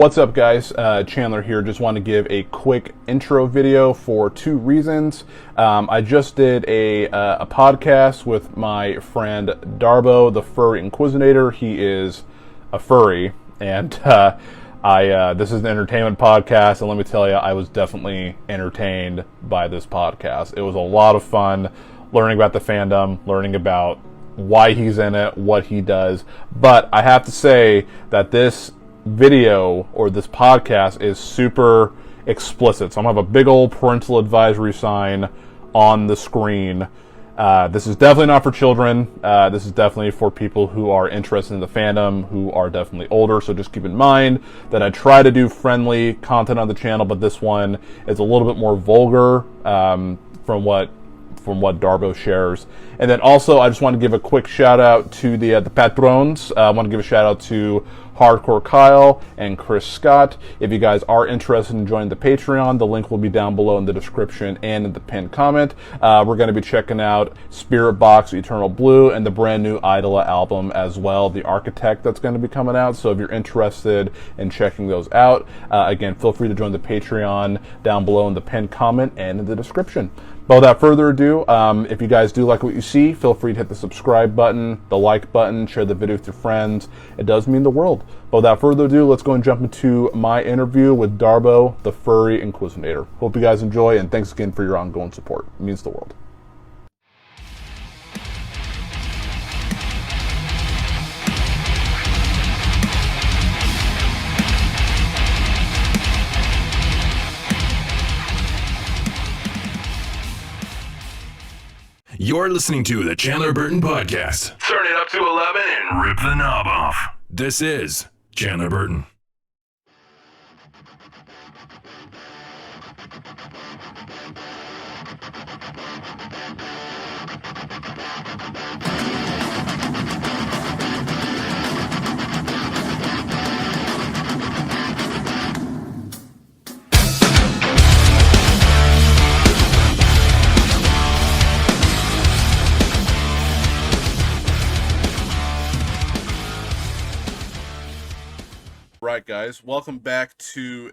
What's up, guys? Chandler here. Just want to give a quick intro video for two reasons. I just did a podcast with my friend Darbo, the Furry Inquisitor. He is a furry, and this is an entertainment podcast, and let me tell you, I was definitely entertained by this podcast. It was a lot of fun learning about the fandom, learning about why he's in it, what he does. But I have to say that this video or this podcast is super explicit, so I'm gonna have a big old parental advisory sign on the screen. This is definitely not for children. This is definitely for people who are interested in the fandom, who are definitely older, so just keep in mind that I try to do friendly content on the channel, but this one is a little bit more vulgar from what Darbo shares. And then also, I just want to give a quick shout out to the patrons. I want to give a shout out to Hardcore Kyle and Chris Scott. If you guys are interested in joining the Patreon, the link will be down below in the description and in the pinned comment. We're going to be checking out Spirit Box, Eternal Blue, and the brand new Idola album as well, The Architect, that's going to be coming out. So if you're interested in checking those out, again, feel free to join the Patreon down below in the pinned comment and in the description. But without further ado, if you guys do like what you see, feel free to hit the subscribe button, the like button, share the video with your friends. It does mean the world. But without further ado, let's go and jump into my interview with Darbo, the Furry Inquisitor. Hope you guys enjoy, and thanks again for your ongoing support. It means the world. You're listening to the Chandler Burton Podcast. Turn it up to 11 and rip the knob off. This is Chandler Burton. Right, guys, welcome back to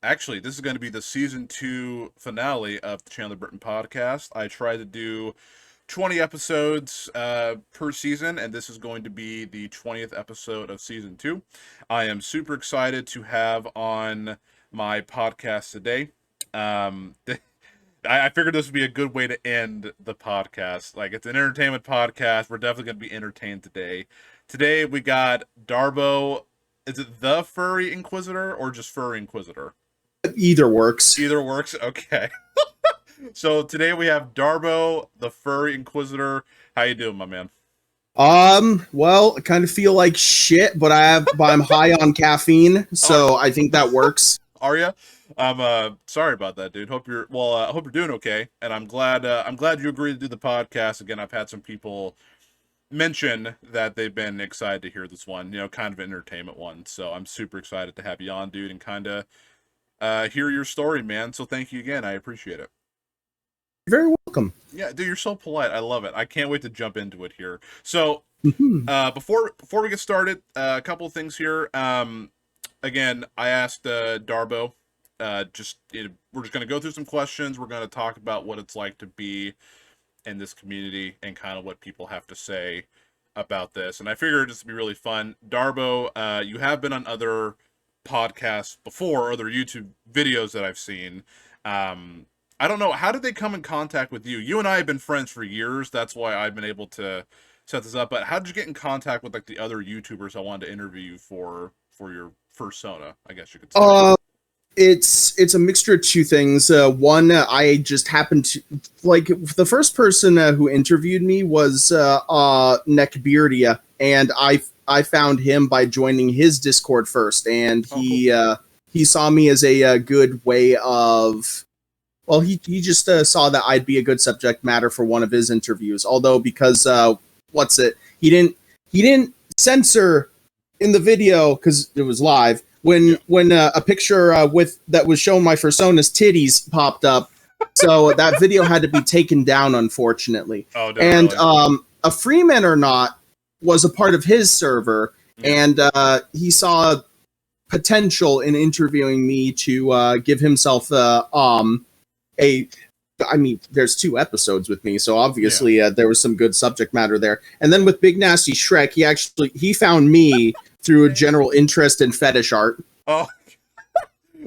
actually, this is going to be the season 2 finale of the Chandler Burton Podcast. I try to do 20 episodes per season, and this is going to be the 20th episode of season 2. I am super excited to have on my podcast today. I figured this would be a good way to end the podcast. Like, it's an entertainment podcast. We're definitely going to be entertained today. Today, we got Darbo. Is it the Furry Inquisitor or just Furry Inquisitor? Either works. Either works? Okay. So today we have Darbo, the Furry Inquisitor. How you doing, my man? Well, I kind of feel like shit, but I'm high on caffeine, so I think that works. Are you? I'm sorry about that, dude. Hope you're doing okay, and I'm glad you agreed to do the podcast. Again, I've had some people mention that they've been excited to hear this one, kind of an entertainment one. So I'm super excited to have you on, dude, and kind of hear your story, man. So thank you again. I appreciate it. You're very welcome. Yeah, dude, you're so polite. I love it. I can't wait to jump into it here. So before we get started, a couple of things here. Again, I asked Darbo, we're just going to go through some questions. We're going to talk about what it's like to be in this community and kind of what people have to say about this. And I figured this would be really fun. Darbo, you have been on other podcasts before, other YouTube videos that I've seen. I don't know, how did they come in contact with you? You and I have been friends for years. That's why I've been able to set this up. But how did you get in contact with like the other YouTubers I wanted to interview you for your persona, I guess you could say? It's a mixture of two things. One, I just happened to like the first person who interviewed me was Neckbeardia, and I found him by joining his Discord first, and he saw me as a good way of. Well, he just saw that I'd be a good subject matter for one of his interviews. Although because he didn't censor in the video because it was live. When a picture that was showing my persona's titties popped up, so that video had to be taken down, unfortunately. Oh, definitely. And a Freeman or Not was a part of his server, and he saw potential in interviewing me to give himself I mean, there's 2 episodes with me, so obviously there was some good subject matter there. And then with Big Nasty Shrek, he found me through a general interest in fetish art. Oh,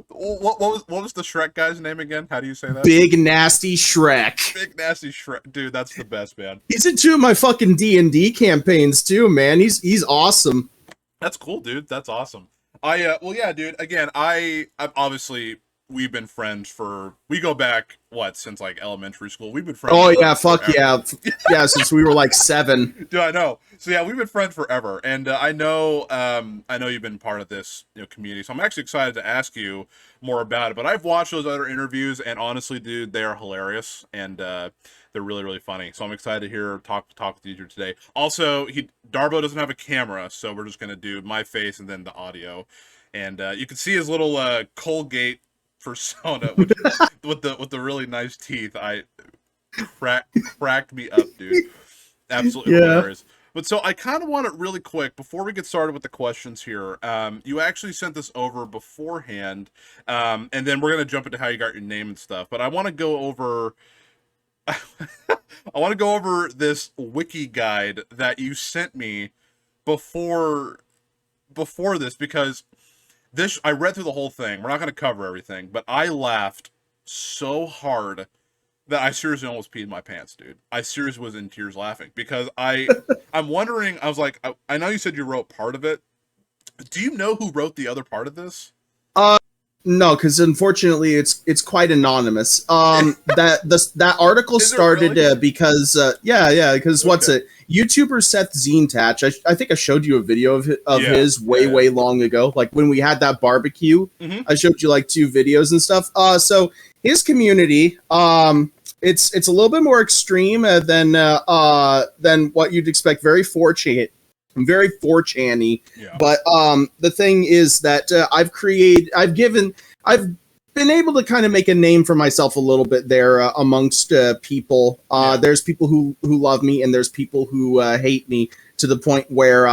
what was the Shrek guy's name again? How do you say that? Big Nasty Shrek. Big Nasty Shrek, dude, that's the best, man. He's in 2 of my fucking D&D campaigns too, man. He's awesome. That's cool, dude. That's awesome. Well, yeah, dude. Again, I'm obviously. We've been friends we go back, since like elementary school. We've been friends. Oh yeah, fuck forever. Yeah, since we were like 7. Dude, I know. So yeah, we've been friends forever. And I know you've been part of this, community. So I'm actually excited to ask you more about it. But I've watched those other interviews, and honestly, dude, they are hilarious. And they're really, really funny. So I'm excited to talk with you today. Also, Darbo doesn't have a camera, so we're just going to do my face and then the audio. And you can see his little Colgate persona with the really nice teeth. I cracked me up, dude. Absolutely hilarious. But so I kind of want it really quick before we get started with the questions here. You actually sent this over beforehand, and then we're gonna jump into how you got your name and stuff. But I want to go over. I want to go over this wiki guide that you sent me before this, because I read through the whole thing. We're not going to cover everything, but I laughed so hard that I seriously almost peed my pants, dude. I seriously was in tears laughing, because I'm wondering, I was like, I know you said you wrote part of it. Do you know who wrote the other part of this? No, because unfortunately it's quite anonymous. That article started really? Because what's it? YouTuber Seth Zentach. I think I showed you a video of his way long ago, like when we had that barbecue. Mm-hmm. I showed you like 2 videos and stuff. So his community, it's a little bit more extreme than what you'd expect. Very 4chan-y. Yeah. But the thing is that I've been able to kind of make a name for myself a little bit there amongst people. There's people who love me, and there's people who hate me, to the point where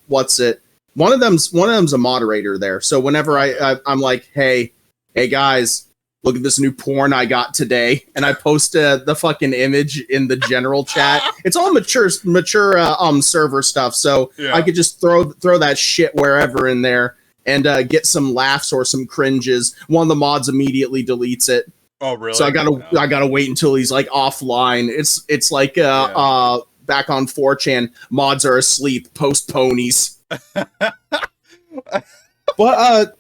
one of them's a moderator there. So whenever I'm like, hey guys, look at this new porn I got today, and I post the fucking image in the general chat. It's all mature server stuff, so I could just throw that shit wherever in there and get some laughs or some cringes. One of the mods immediately deletes it. Oh, really? So I gotta wait until he's like offline. It's like back on 4chan, mods are asleep, post ponies. But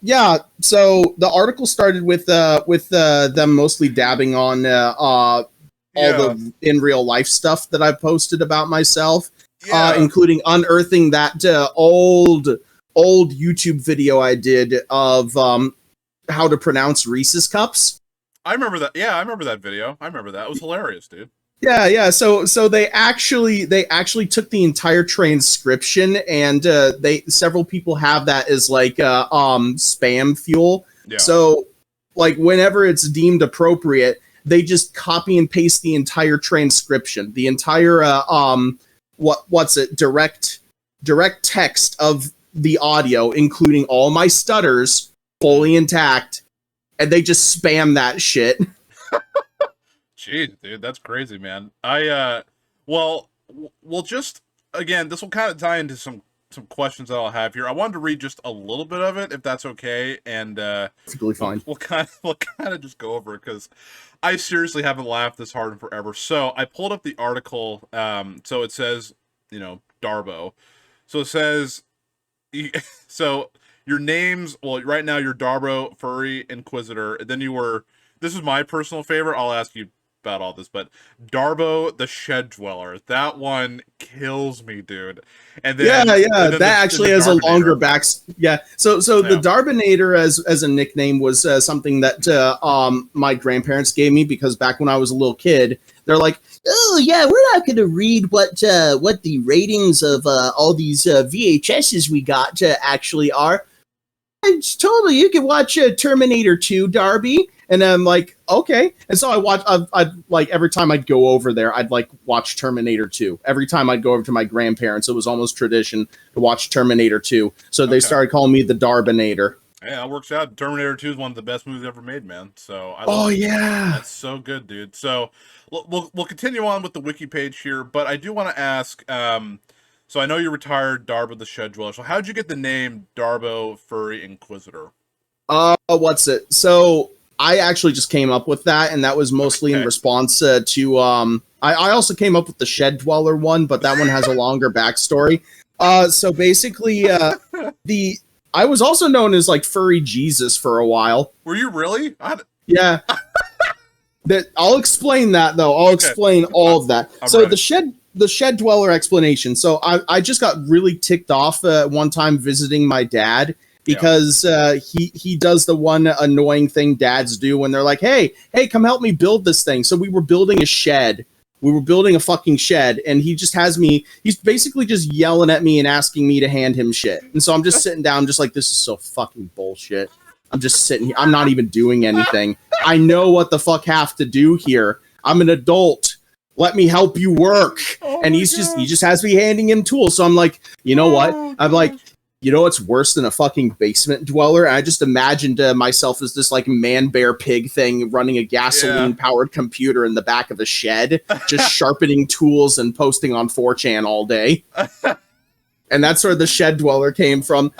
so the article started with them mostly dabbing on all the in real life stuff that I posted about myself, including unearthing that old YouTube video I did of how to pronounce Reese's Cups. I remember that. Yeah, I remember that video. I remember that. It was hilarious, dude. Yeah. So they actually took the entire transcription, and several people have that as like spam fuel. Yeah. So like whenever it's deemed appropriate, they just copy and paste the entire transcription, the entire direct text of the audio, including all my stutters, fully intact, and they just spam that shit. Jeez, dude, that's crazy, man. We'll just, again, this will kind of tie into some questions that I'll have here. I wanted to read just a little bit of it, if that's okay, and it's really fine. We'll kind of just go over it, because I seriously haven't laughed this hard in forever. So I pulled up the article. So it says, Darbo. So it says, so your names. Well, right now you're Darbo, Furry Inquisitor. And then this is my personal favorite. I'll ask you about all this, but Darbo the Shed Dweller, that one kills me, dude. And then that actually has a longer back. Yeah, so the Darbonator as a nickname was something that my grandparents gave me, because back when I was a little kid, they're like, oh yeah, we're not going to read what the ratings of all these VHSs we got actually are. It's totally, you can watch Terminator 2, Darby. And I'm like, okay. And so I'd like, every time I'd go over there, I'd like watch Terminator 2. Every time I'd go over to my grandparents, it was almost tradition to watch Terminator 2. So they started calling me the Darbonator. Yeah, that works out. Terminator 2 is one of the best movies ever made, man. So I Oh love it. yeah. That's so good, dude. So we'll continue on with the wiki page here, but I do want to ask. So I know you're retired, Darbo the Shed Dweller. So how'd you get the name Darbo Furry Inquisitor? What's it? So I actually just came up with that, and that was mostly in response to I also came up with the Shed Dweller one, but that one has a longer backstory. So basically, I was also known as like Furry Jesus for a while. Were you really? Yeah. I'll explain that though. I'll explain all of that. I'm so ready. the shed dweller explanation. So I just got really ticked off one time visiting my dad because he does the one annoying thing dads do when they're like, hey, come help me build this thing. So we were building a shed. We were building a fucking shed, and he just has me, he's basically just yelling at me and asking me to hand him shit. And so I'm just sitting down just like, this is so fucking bullshit. I'm just sitting here. I'm not even doing anything. I know what the fuck have to do here. I'm an adult. Let me help you work. And he just has me handing him tools. So I'm like, you know what? I'm like, you know what's worse than a fucking basement dweller? And I just imagined myself as this like man bear pig thing running a gasoline powered computer in the back of a shed, just sharpening tools and posting on 4chan all day. And that's where the Shed Dweller came from.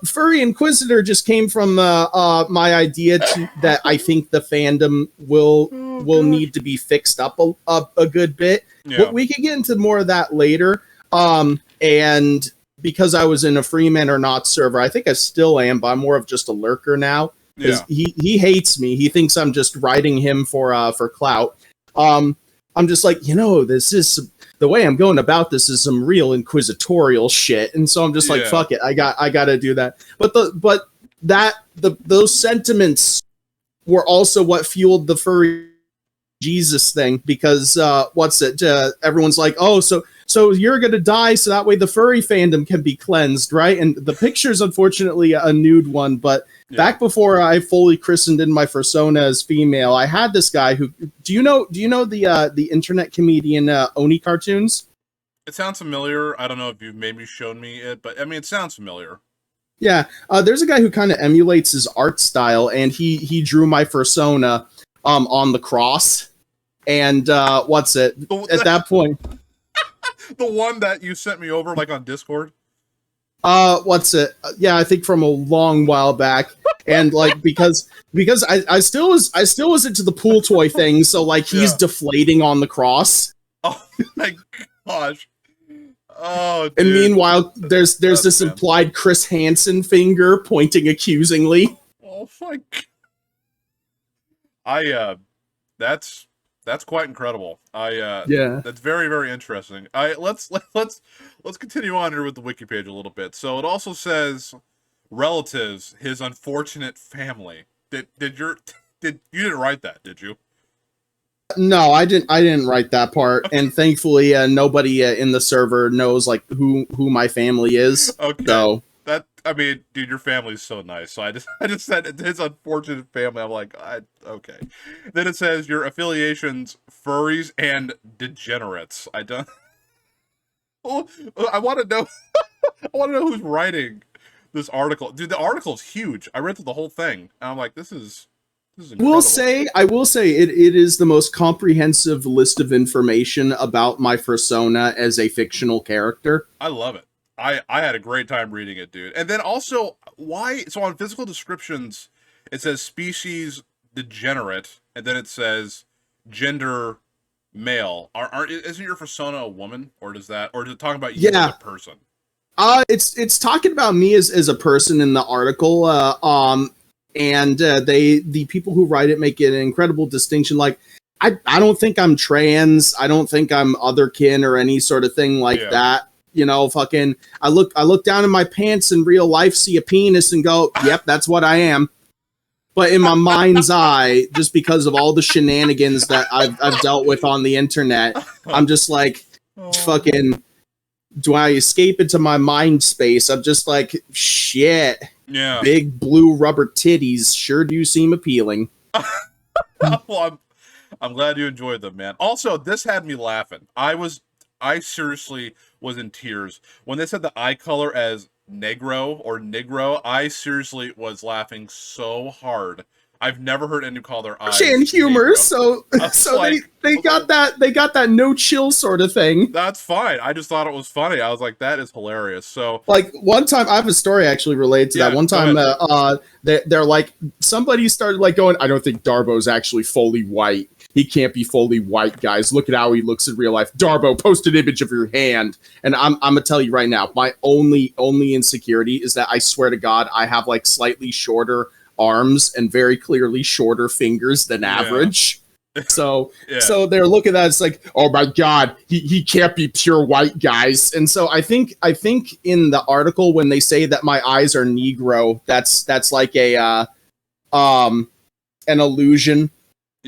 Furry Inquisitor just came from my idea that I think the fandom will need to be fixed up a good bit. Yeah. But we can get into more of that later. And because I was in a Free Men or Not server, I think I still am, but I'm more of just a lurker now. Because he hates me. He thinks I'm just writing him for clout. I'm just like, this is the way I'm going about this is some real inquisitorial shit, and so I'm just like, fuck it, I got to do that. But those sentiments were also what fueled the Furry Jesus thing, because everyone's like, oh, so you're gonna die, so that way the furry fandom can be cleansed, right? And the picture's unfortunately a nude one, but back before I fully christened in my persona as female, I had this guy who, do you know the internet comedian Oni Cartoons? It sounds familiar. I don't know if you've maybe shown me it, but I mean, it sounds familiar. Yeah, there's a guy who kind of emulates his art style, and he drew my persona on the cross, and at that point. The one that you sent me over, like, on Discord? Yeah, I think from a long while back. And, like, because I still was into the pool toy thing, so, like, he's deflating on the cross. Oh, my gosh. Oh, dude. And meanwhile, there's this implied Chris Hansen finger pointing accusingly. Oh, my God. That's quite incredible. That's very, very interesting. Let's continue on here with the wiki page a little bit. So it also says relatives, his unfortunate family. You didn't write that, did you? No, I didn't write that part, and thankfully nobody in the server knows like who my family is. Okay. So dude, your family's so nice. So I just said his unfortunate family. I'm like, okay. Then it says your affiliations, furries and degenerates. I don't. Oh, I want to know. I want to know who's writing this article, dude. The article's huge. I read through the whole thing, and I'm like, this is incredible. I will say it is the most comprehensive list of information about my persona as a fictional character. I love it. I had a great time reading it, dude. And then also, so on physical descriptions, it says species degenerate, and then it says gender male. Isn't your persona a woman, or is it talking about you as a person? It's talking about me as a person in the article, and the people who write it make an incredible distinction. Like, I don't think I'm trans. I don't think I'm otherkin or any sort of thing like that. Fucking, I look down in my pants in real life, see a penis, and go, yep, that's what I am. But in my mind's eye, just because of all the shenanigans that I've dealt with on the internet, I'm just like, fucking, do I escape into my mind space? I'm just like, shit. Yeah. Big blue rubber titties sure do seem appealing. Well, I'm glad you enjoyed them, man. Also, this had me laughing. I seriously was in tears when they said the eye color as negro or negro, I seriously was laughing so hard. I've never heard anyone call their eyes and humor, negro. so they got that no chill sort of thing. That's fine. I just thought it was funny. I was like, that is hilarious. So like one time, I have a story actually related to that. One time, they're like, somebody started like going, I don't think Darbo's actually fully white. He can't be fully white, guys. Look at how he looks in real life. Darbo, post an image of your hand. And I'm gonna tell you right now, my only insecurity is that I swear to God, I have like slightly shorter arms and very clearly shorter fingers than average. So so they're looking at that, it's like, oh my God, he can't be pure white, guys. And so I think in the article when they say that my eyes are negro, that's like a an allusion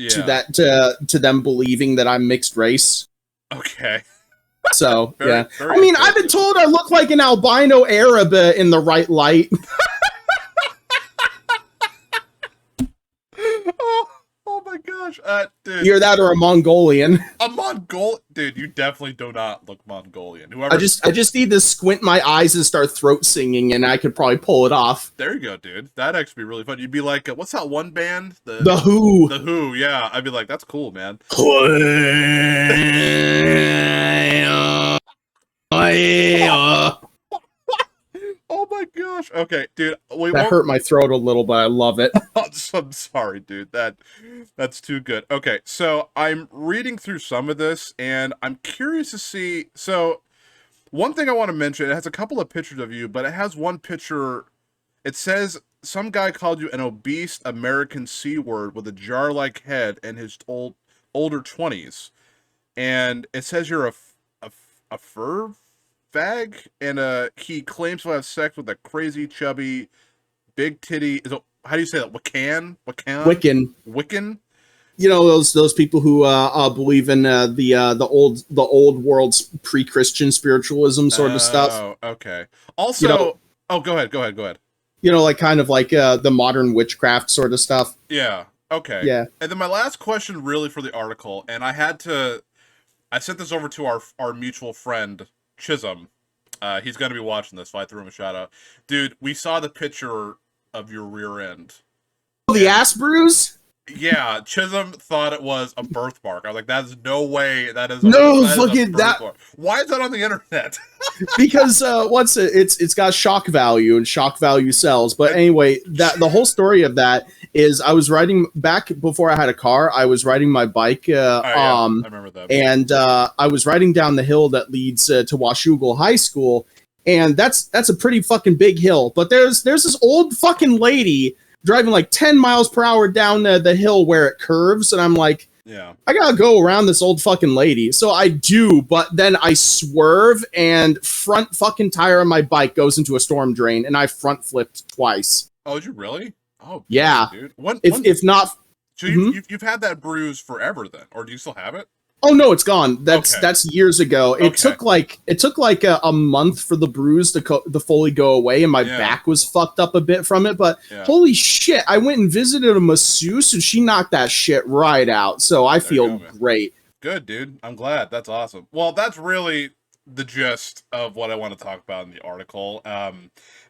to that to them believing that I'm mixed race. Okay. So very I mean, I've been told I look like an albino Arab in the right light. Oh my gosh, dude. Either that or a Mongolian. A Mongol, dude. You definitely do not look Mongolian. Whoever. I just need to squint my eyes and start throat singing, and I could probably pull it off. There you go, dude. That'd actually be really fun. You'd be like, what's that one band? The Who. The Who. Yeah, I'd be like, that's cool, man. Oh my gosh. Okay, dude. That hurt my throat a little, but I love it. I'm sorry, dude. That's too good. Okay, so I'm reading through some of this, and I'm curious to see. So, one thing I want to mention, it has a couple of pictures of you, but it has one picture. It says some guy called you an obese American C-word with a jar-like head in his older 20s. And it says you're a fur fag, and he claims to have sex with a crazy, chubby, big titty. How do you say that? Wiccan. You know those people who believe in the old world's pre-Christian spiritualism sort of stuff. Oh, okay. Also, go ahead. You know, like kind of like the modern witchcraft sort of stuff. Yeah. Okay. Yeah. And then my last question, really, for the article, and I sent this over to our mutual friend Chisholm. He's going to be watching this, so I threw him a shout out. Dude, we saw the picture of your rear end. Oh, the ass bruise? Yeah, Chisholm thought it was a birthmark. I was like, "That's no way. That is that. Why is that on the internet?" Because it's got shock value, and shock value sells. But anyway, the whole story of that is I was riding back before I had a car. I was riding my bike. I remember that. And I was riding down the hill that leads to Washougal High School, and that's a pretty fucking big hill. But there's this old fucking lady driving like 10 miles per hour down the hill where it curves, and I'm like, I gotta go around this old fucking lady. So I do, but then I swerve, and front fucking tire on my bike goes into a storm drain, and I front flipped twice. Oh, did you really? Oh, yeah, dude. If not, so you've had that bruise forever then, or do you still have it? Oh no, it's gone. That's years ago. It took like a month for the bruise to fully go away, and my back was fucked up a bit from it. But holy shit, I went and visited a masseuse, and she knocked that shit right out. So I feel great. Good, dude. I'm glad. That's awesome. Well, that's really the gist of what I want to talk about in the article.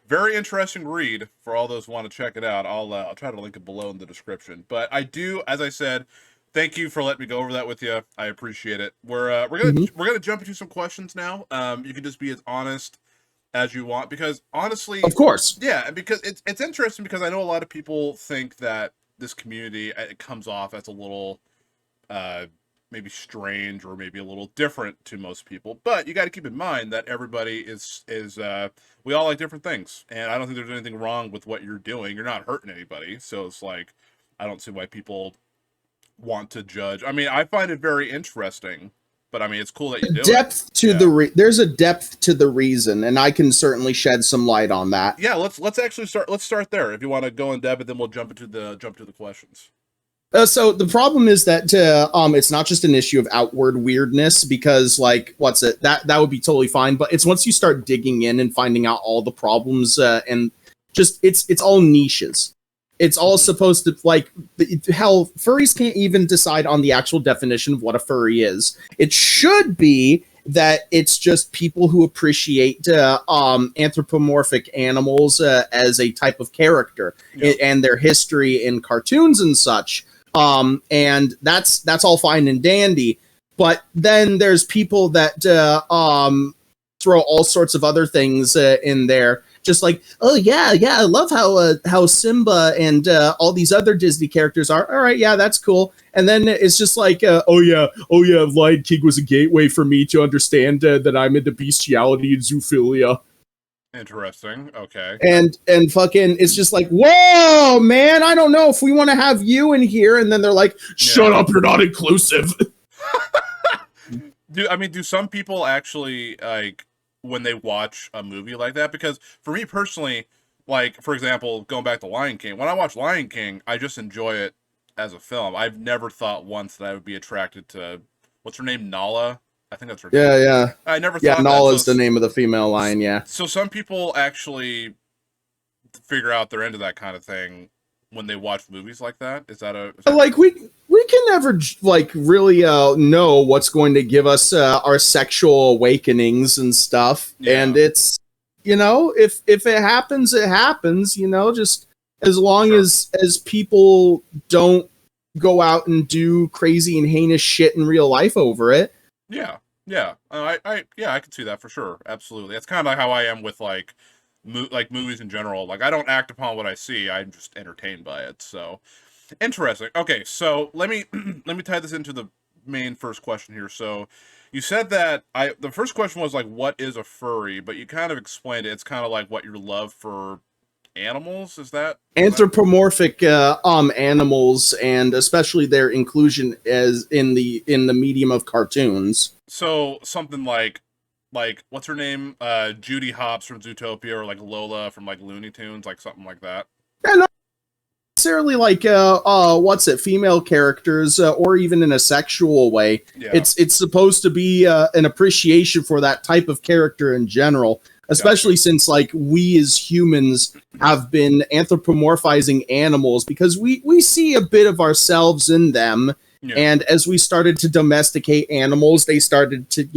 Very interesting read for all those who want to check it out. I'll try to link it below in the description. But I do, as I said, thank you for letting me go over that with you. I appreciate it. We're gonna jump into some questions now. You can just be as honest as you want, because honestly, of course, yeah, because it's interesting, because I know a lot of people think that this community, it comes off as a little maybe strange or maybe a little different to most people. But you got to keep in mind that everybody is we all like different things, and I don't think there's anything wrong with what you're doing. You're not hurting anybody, so it's like I don't see why people want to judge. I mean, I find it very interesting, but I mean, it's cool that you do depth to there's a depth to the reason, and I can certainly shed some light on that. Yeah, let's actually start. Let's start there. If you want to go in depth, and then we'll jump to the questions. So the problem is that it's not just an issue of outward weirdness, because like that would be totally fine, but it's once you start digging in and finding out all the problems and just it's all niches. It's all supposed to, like, hell, furries can't even decide on the actual definition of what a furry is. It should be that it's just people who appreciate anthropomorphic animals as a type of character and their history in cartoons and such. And that's all fine and dandy. But then there's people that throw all sorts of other things in there. Just like, oh yeah, I love how Simba and all these other Disney characters are. All right, yeah, that's cool. And then it's just like, oh yeah, Lion King was a gateway for me to understand that I'm into bestiality and zoophilia. Interesting. Okay. And fucking, it's just like, whoa, man, I don't know if we want to have you in here. And then they're like, shut up, you're not inclusive. Do some people actually like when they watch a movie like that? Because for me personally, like, for example, going back to Lion King, when I watch Lion King, I just enjoy it as a film. I've never thought once that I would be attracted to, what's her name, Nala? I think that's her name. Yeah. I never thought Yeah, Nala is so, the name of the female lion, yeah. So some people actually figure out they're into that kind of thing when they watch movies like that. Is that like we can never like really know what's going to give us our sexual awakenings and stuff. Yeah. And it's, if it happens, it happens, just as long as people don't go out and do crazy and heinous shit in real life over it. Yeah. I can see that for sure. Absolutely. That's kind of like how I am with like movies in general. Like, I don't act upon what I see. I'm just entertained by it. So interesting. Okay, so let me tie this into the main first question here. So you said that the first question was like, what is a furry? But you kind of explained it. It's kind of like what your love for animals is. That anthropomorphic animals, and especially their inclusion as in the medium of cartoons. So something like what's her name, Judy Hopps from Zootopia, or like Lola from like Looney Tunes, like something like that. Yeah, not necessarily like female characters, or even in a sexual way. Yeah. It's supposed to be an appreciation for that type of character in general, especially since like we as humans have been anthropomorphizing animals because we see a bit of ourselves in them. Yeah. And as we started to domesticate animals, they started to,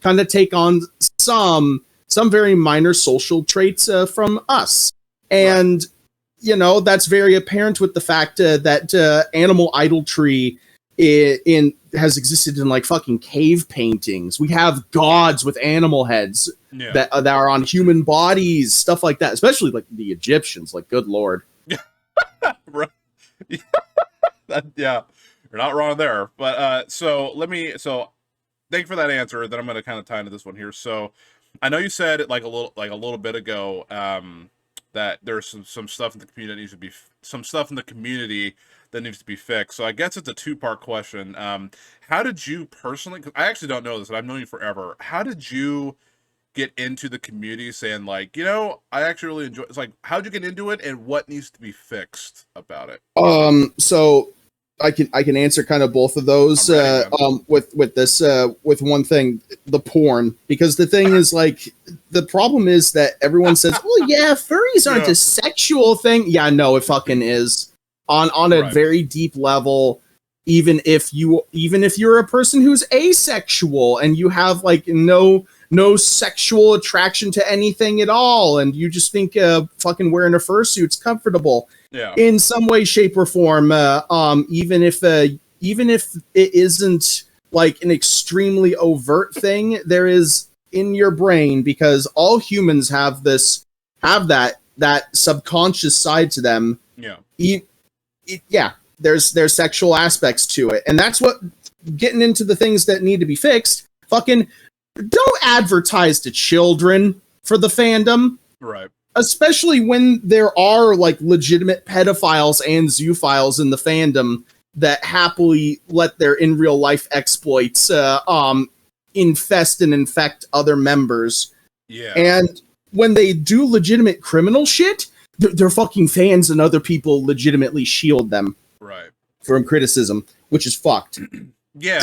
kind of take on some very minor social traits from us. And, that's very apparent with the fact that animal idolatry has existed in like fucking cave paintings. We have gods with animal heads that are on human bodies, stuff like that, especially like the Egyptians. Like, good Lord. Yeah. You're not wrong there, but so thank you for that answer. Then I'm going to kind of tie into this one here. So I know you said a little bit ago that there's some stuff in the community that needs to be that needs to be fixed. So I guess it's a two-part question. How did you personally? Because I actually don't know this, and I've known you forever. How did you get into the community, saying like, I actually really enjoy? It's like, how'd you get into it, and what needs to be fixed about it? So I can answer kind of both of those with one thing, the porn, because the thing is like the problem is that everyone says, well, yeah, furries aren't a sexual thing. Yeah, no, it fucking is on a very deep level. Even if you're a person who's asexual and you have like no sexual attraction to anything at all, and you just think fucking wearing a fursuit's comfortable. Yeah. In some way, shape, or form, even if it isn't like an extremely overt thing, there is in your brain, because all humans have that subconscious side to them. Yeah. There's sexual aspects to it, and that's what getting into the things that need to be fixed. Fucking don't advertise to children for the fandom, right? Especially when there are like legitimate pedophiles and zoophiles in the fandom that happily let their in real life exploits infest and infect other members. Yeah. And when they do legitimate criminal shit, their fucking fans and other people legitimately shield them from criticism, which is fucked. Yeah,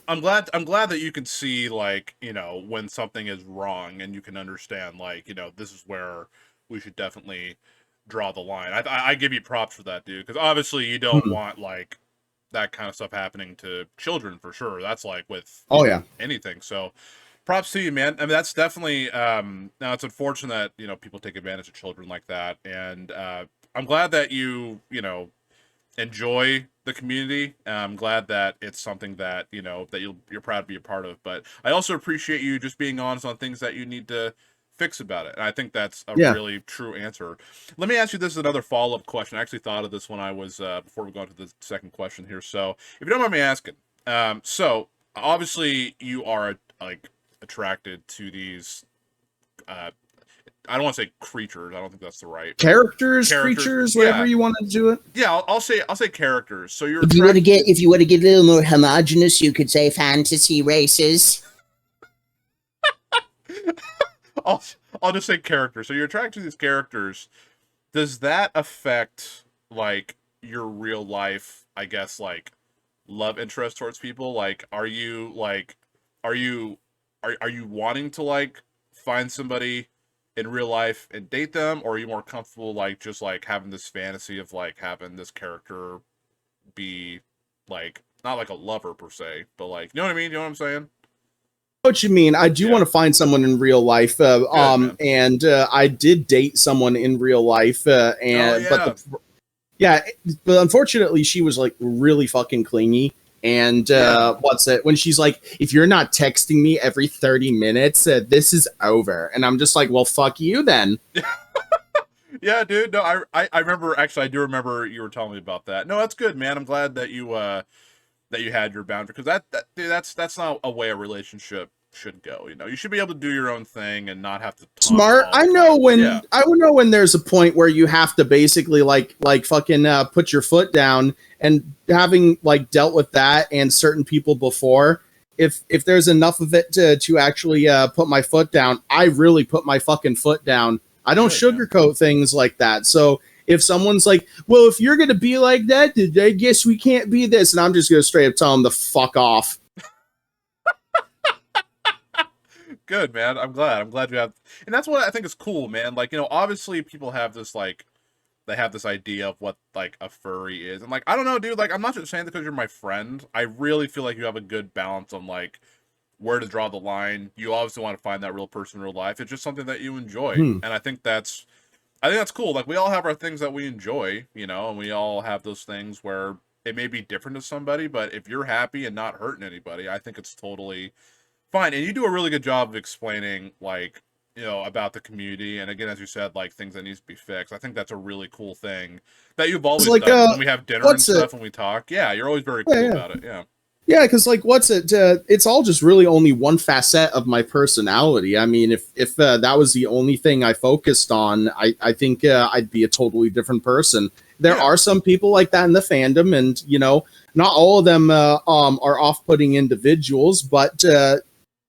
I'm glad that you can see, like, when something is wrong, and you can understand, like, this is where we should definitely draw the line. I give you props for that, dude, because obviously you don't want, like, that kind of stuff happening to children for sure. That's like with anything. So props to you, man. I mean, that's definitely now it's unfortunate that people take advantage of children like that, and I'm glad that you enjoy the community. I'm glad that it's something that that you're proud to be a part of. But I also appreciate you just being honest on things that you need to fix about it. And I think that's a really true answer. Let me ask you, this is another follow-up question. I actually thought of this when I was before we go into the second question here. So if you don't mind me asking, so obviously you are like attracted to these I don't want to say creatures. I don't think that's the right characters, creatures, whatever you want to do it. Yeah, I'll say characters. So you're if you were to get a little more homogenous, you could say fantasy races. I'll just say characters. So you're attracted to these characters. Does that affect like your real life, I guess, like love interest towards people? Like are you wanting to like find somebody in real life and date them, or are you more comfortable like just like having this fantasy of like having this character be like not like a lover per se, but like you know what I mean? You know what I'm saying? What you mean? I do want to find someone in real life, and I did date someone in real life, but unfortunately she was like really fucking clingy. And when she's like, if you're not texting me every 30 minutes, this is over. And I'm just like, well, fuck you then. Yeah, dude. No, I remember, actually, I do remember you were telling me about that. No, that's good, man. I'm glad that you had your boundary, because that's not a way a relationship should go. You should be able to do your own thing and not have to talk. Smart. I know when there's a point where you have to basically like fucking put your foot down, and having like dealt with that and certain people before, if there's enough of it to actually put my foot down, I really put my fucking foot down. I don't sugarcoat things like that. So if someone's like, well, if you're gonna be like that, I guess we can't be this, and I'm just gonna straight up tell them to fuck off. Good, man. I'm glad you have, and that's what I think is cool, man. Like, obviously people have this like, they have this idea of what like a furry is, and like, I don't know, dude. Like, I'm not just saying that because you're my friend. I really feel like you have a good balance on like where to draw the line. You obviously want to find that real person in real life. It's just something that you enjoy, and I think that's cool. Like, we all have our things that we enjoy, and we all have those things where it may be different to somebody, but if you're happy and not hurting anybody, I think it's totally fine. And you do a really good job of explaining like, about the community, and again, as you said, like things that needs to be fixed. I think that's a really cool thing that you've always done when we have dinner and stuff and we talk. Yeah, you're always very cool about it. Yeah, because like, it's all just really only one facet of my personality. I mean, if that was the only thing I focused on, I think I'd be a totally different person. There are some people like that in the fandom, and not all of them are off-putting individuals, but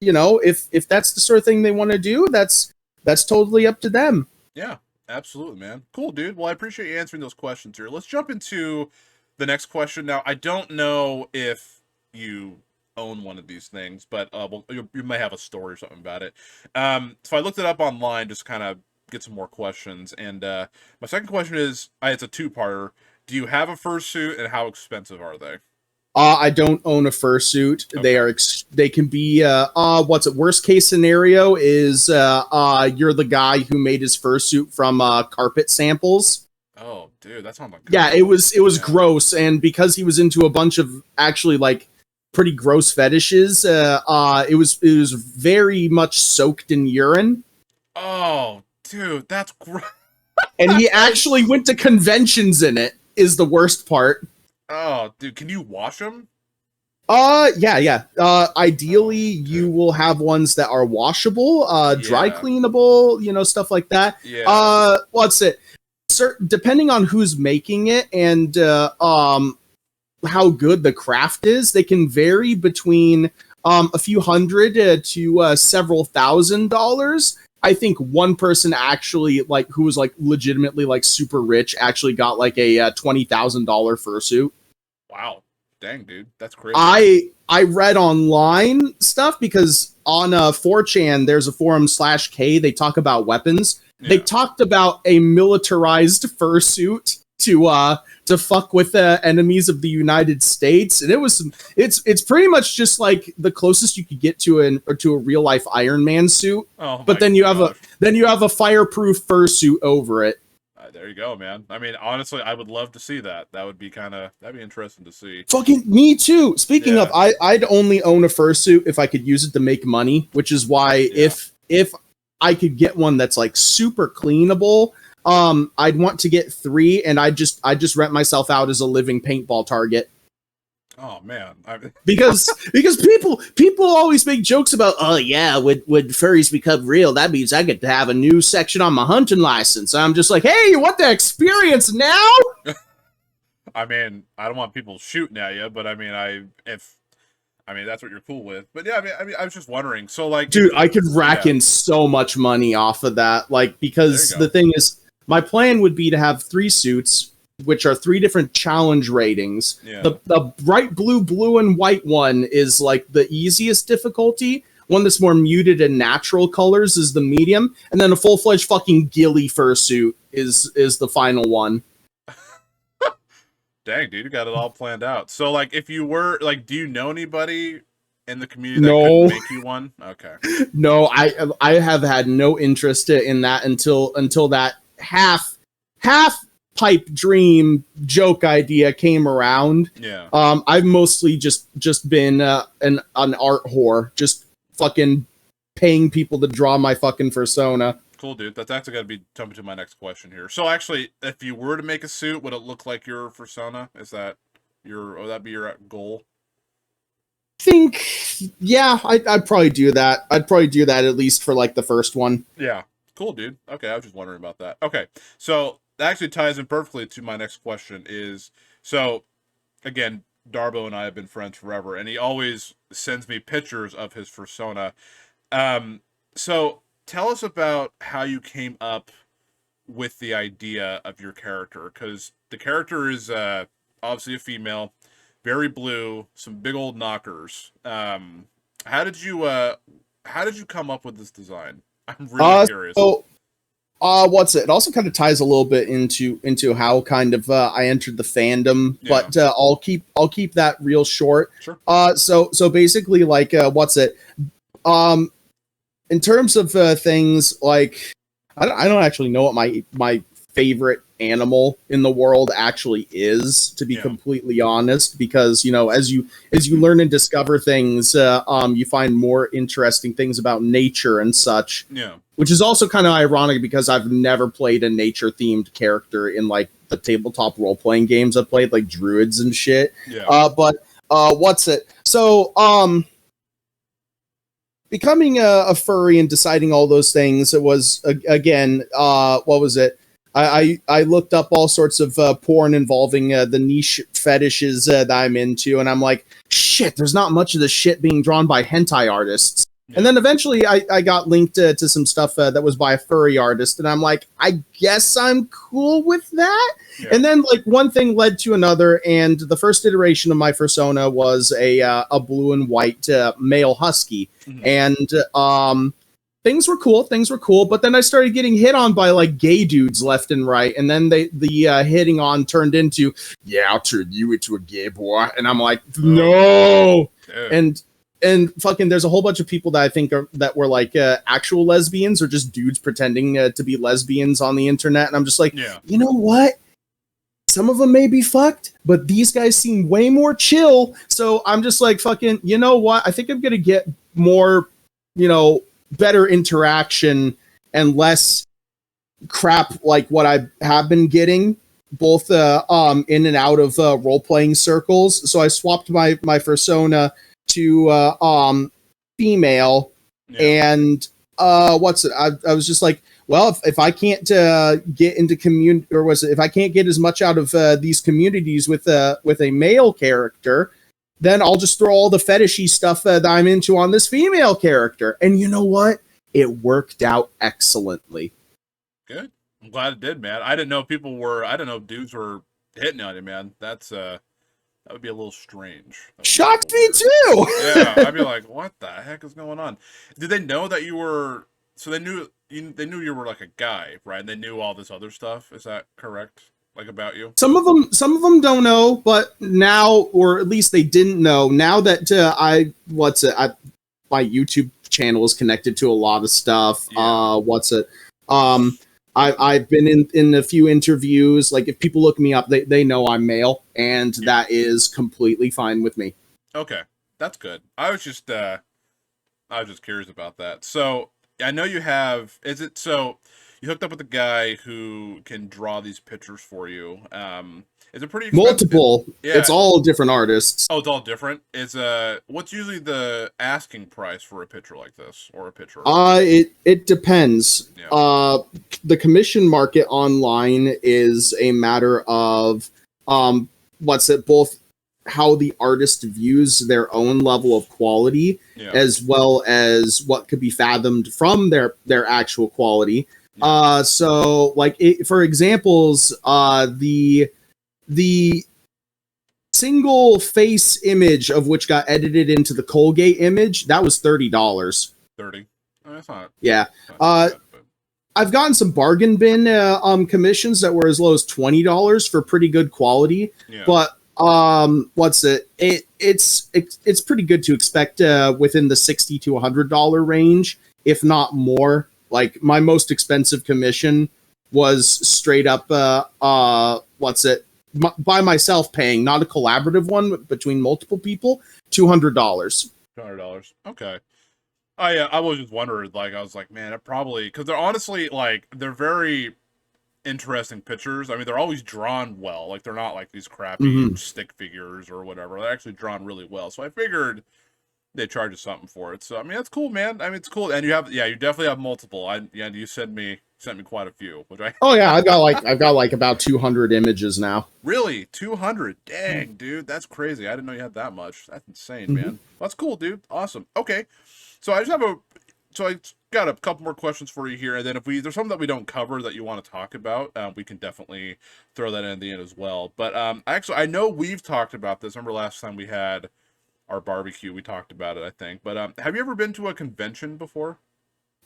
if that's the sort of thing they want to do, that's totally up to them. Yeah, absolutely, man. Cool, dude. Well, I appreciate you answering those questions here. Let's jump into the next question. Now, I don't know if you own one of these things, but you may have a story or something about it. So I looked it up online, just kind of get some more questions. And my second question is, it's a two-parter. Do you have a fursuit, and how expensive are they? I don't own a fursuit. Okay. They can be, worst case scenario is, you're the guy who made his fursuit from, carpet samples. Oh, dude, that sounds like... Yeah, it was gross, and because he was into a bunch of actually, like, pretty gross fetishes, it was very much soaked in urine. Oh, dude, that's gross. And he actually went to conventions in it, is the worst part. Oh, dude, can you wash them? Yeah. Ideally, you will have ones that are washable, dry cleanable, stuff like that. Yeah. Depending on who's making it and how good the craft is, they can vary between a few $100 to several $1,000s. I think one person actually, like, who was like legitimately like super rich, actually got like a $20,000 fursuit. Wow, dang, dude, that's crazy. I read online stuff because on 4chan there's a forum /K. They talk about weapons. Yeah. They talked about a militarized fursuit to fuck with enemies of the United States, and it's pretty much just like the closest you could get to a real life Iron Man suit. Oh, but then you have a fireproof fursuit over it. There you go, man. I mean, honestly, I would love to see that. That'd be interesting to see. Fucking me too. Speaking of, I'd only own a fursuit if I could use it to make money, which is why if I could get one that's like super cleanable, I'd want to get 3, and I just rent myself out as a living paintball target. Oh man, because people always make jokes about, oh yeah, when furries become real, that means I get to have a new section on my hunting license. I'm just like, hey, you want the experience now? I mean, I don't want people shooting at you, but I mean, if that's what you're cool with. But yeah, I mean, I was just wondering. So like, dude, I could rack in so much money off of that, like, because the thing is, my plan would be to have 3 suits, which are 3 different challenge ratings. Yeah. The bright blue, and white one is like the easiest difficulty. One that's more muted and natural colors is the medium, and then a full-fledged fucking ghillie fursuit is the final one. Dang, dude, you got it all planned out. So, like, if you were like, do you know anybody in the community that could make you one? Okay. No, I have had no interest in that until that half pipe dream joke idea came around. Yeah. I've mostly just been an art whore, just fucking paying people to draw my fucking persona. Cool, dude. That's actually got to be coming to my next question here. So actually, if you were to make a suit, would it look like your persona? Would that be your goal? I think, yeah, I'd probably do that. I'd probably do that at least for like the first one. Yeah. Cool, dude. Okay, I was just wondering about that. Okay, so that actually ties in perfectly to my next question is, so, again, Darbo and I have been friends forever, and he always sends me pictures of his persona. So, tell us about how you came up with the idea of your character, because the character is obviously a female, very blue, some big old knockers. How did you come up with this design? I'm really curious. So, it also kind of ties a little bit into how kind of I entered the fandom, but I'll keep that real short. Sure. So basically, like, in terms of things like, I don't actually know what my favorite animal in the world actually is, to be completely honest, because, you know, as you learn and discover things, you find more interesting things about nature and such. Yeah. Which is also kind of ironic because I've never played a nature themed character in like the tabletop role playing games I've played, like druids and shit. Yeah. So becoming a furry and deciding all those things, it was again, what was it? I looked up all sorts of porn involving the niche fetishes that I'm into, and I'm like, shit, there's not much of this shit being drawn by hentai artists. Yeah. And then eventually I got linked to some stuff that was by a furry artist, and I'm like, I guess I'm cool with that. Yeah. And then like one thing led to another, and the first iteration of my persona was a blue and white male husky. Mm-hmm. And things were cool, but then I started getting hit on by like gay dudes left and right, and then the hitting on turned into, yeah, I'll turn you into a gay boy, and I'm like, no. Yeah. And fucking, there's a whole bunch of people that I think that were like actual lesbians or just dudes pretending to be lesbians on the internet, and I'm just like, you know what? Some of them may be fucked, but these guys seem way more chill. So I'm just like, fucking, you know what? I think I'm gonna get more, you know, better interaction and less crap like what I have been getting, both in and out of role-playing circles. So I swapped my persona to female, and I was just like, well, if I can't get into community, or was it, if I can't get as much out of these communities with a male character, then I'll just throw all the fetishy stuff that I'm into on this female character. And you know what? It worked out excellently. Good. I'm glad it did, man. I didn't know dudes were hitting on you, man. That would be a little strange. Shocked me too! Yeah, I'd be like, what the heck is going on? Did they know that you were... So they knew you were like a guy, right? And they knew all this other stuff. Is that correct? like about you? Some of them don't know, but now, or at least they didn't know. Now that my YouTube channel is connected to a lot of stuff. Yeah. I've been in a few interviews. Like, if people look me up, they know I'm male, and that is completely fine with me. Okay, that's good. I was just curious about that. So I know you have. You hooked up with a guy who can draw these pictures for you? Is it pretty expensive? Multiple. Yeah. It's all different artists. Oh, it's all different. What's usually the asking price for a picture like this, or a picture? It depends. Yeah. The commission market online is a matter of both how the artist views their own level of quality, as well as what could be fathomed from their actual quality. Yeah. So, like, for examples, the single face image of which got edited into the Colgate image, that was $30. 30. Oh, that's not. Yeah. Not bad, but... I've gotten some bargain bin commissions that were as low as $20 for pretty good quality. Yeah. But it's pretty good to expect within the $60 to $100 range, if not more. Like, my most expensive commission was straight up by myself paying, not a collaborative one, but between multiple people, $200. $200. Okay. Oh yeah, I was just wondering. Like, I was like, man, it probably, because they're honestly, like, they're very interesting pictures. I mean, they're always drawn well. Like, they're not like these crappy stick figures or whatever. They're actually drawn really well. So I figured they charge you something for it. So I mean, that's cool, man. I mean, it's cool. And you definitely have multiple. You sent me quite a few, which I... Oh yeah, I've got like about 200 images now. Really? 200? Dang, dude, that's crazy. I didn't know you had that much. That's insane, man. Well, that's cool, dude. Awesome. Okay. So I got a couple more questions for you here, and then if there's something that we don't cover that you want to talk about, we can definitely throw that in at the end as well. But I know we've talked about this. Remember last time we had our barbecue, we talked about it, I think. But have you ever been to a convention before?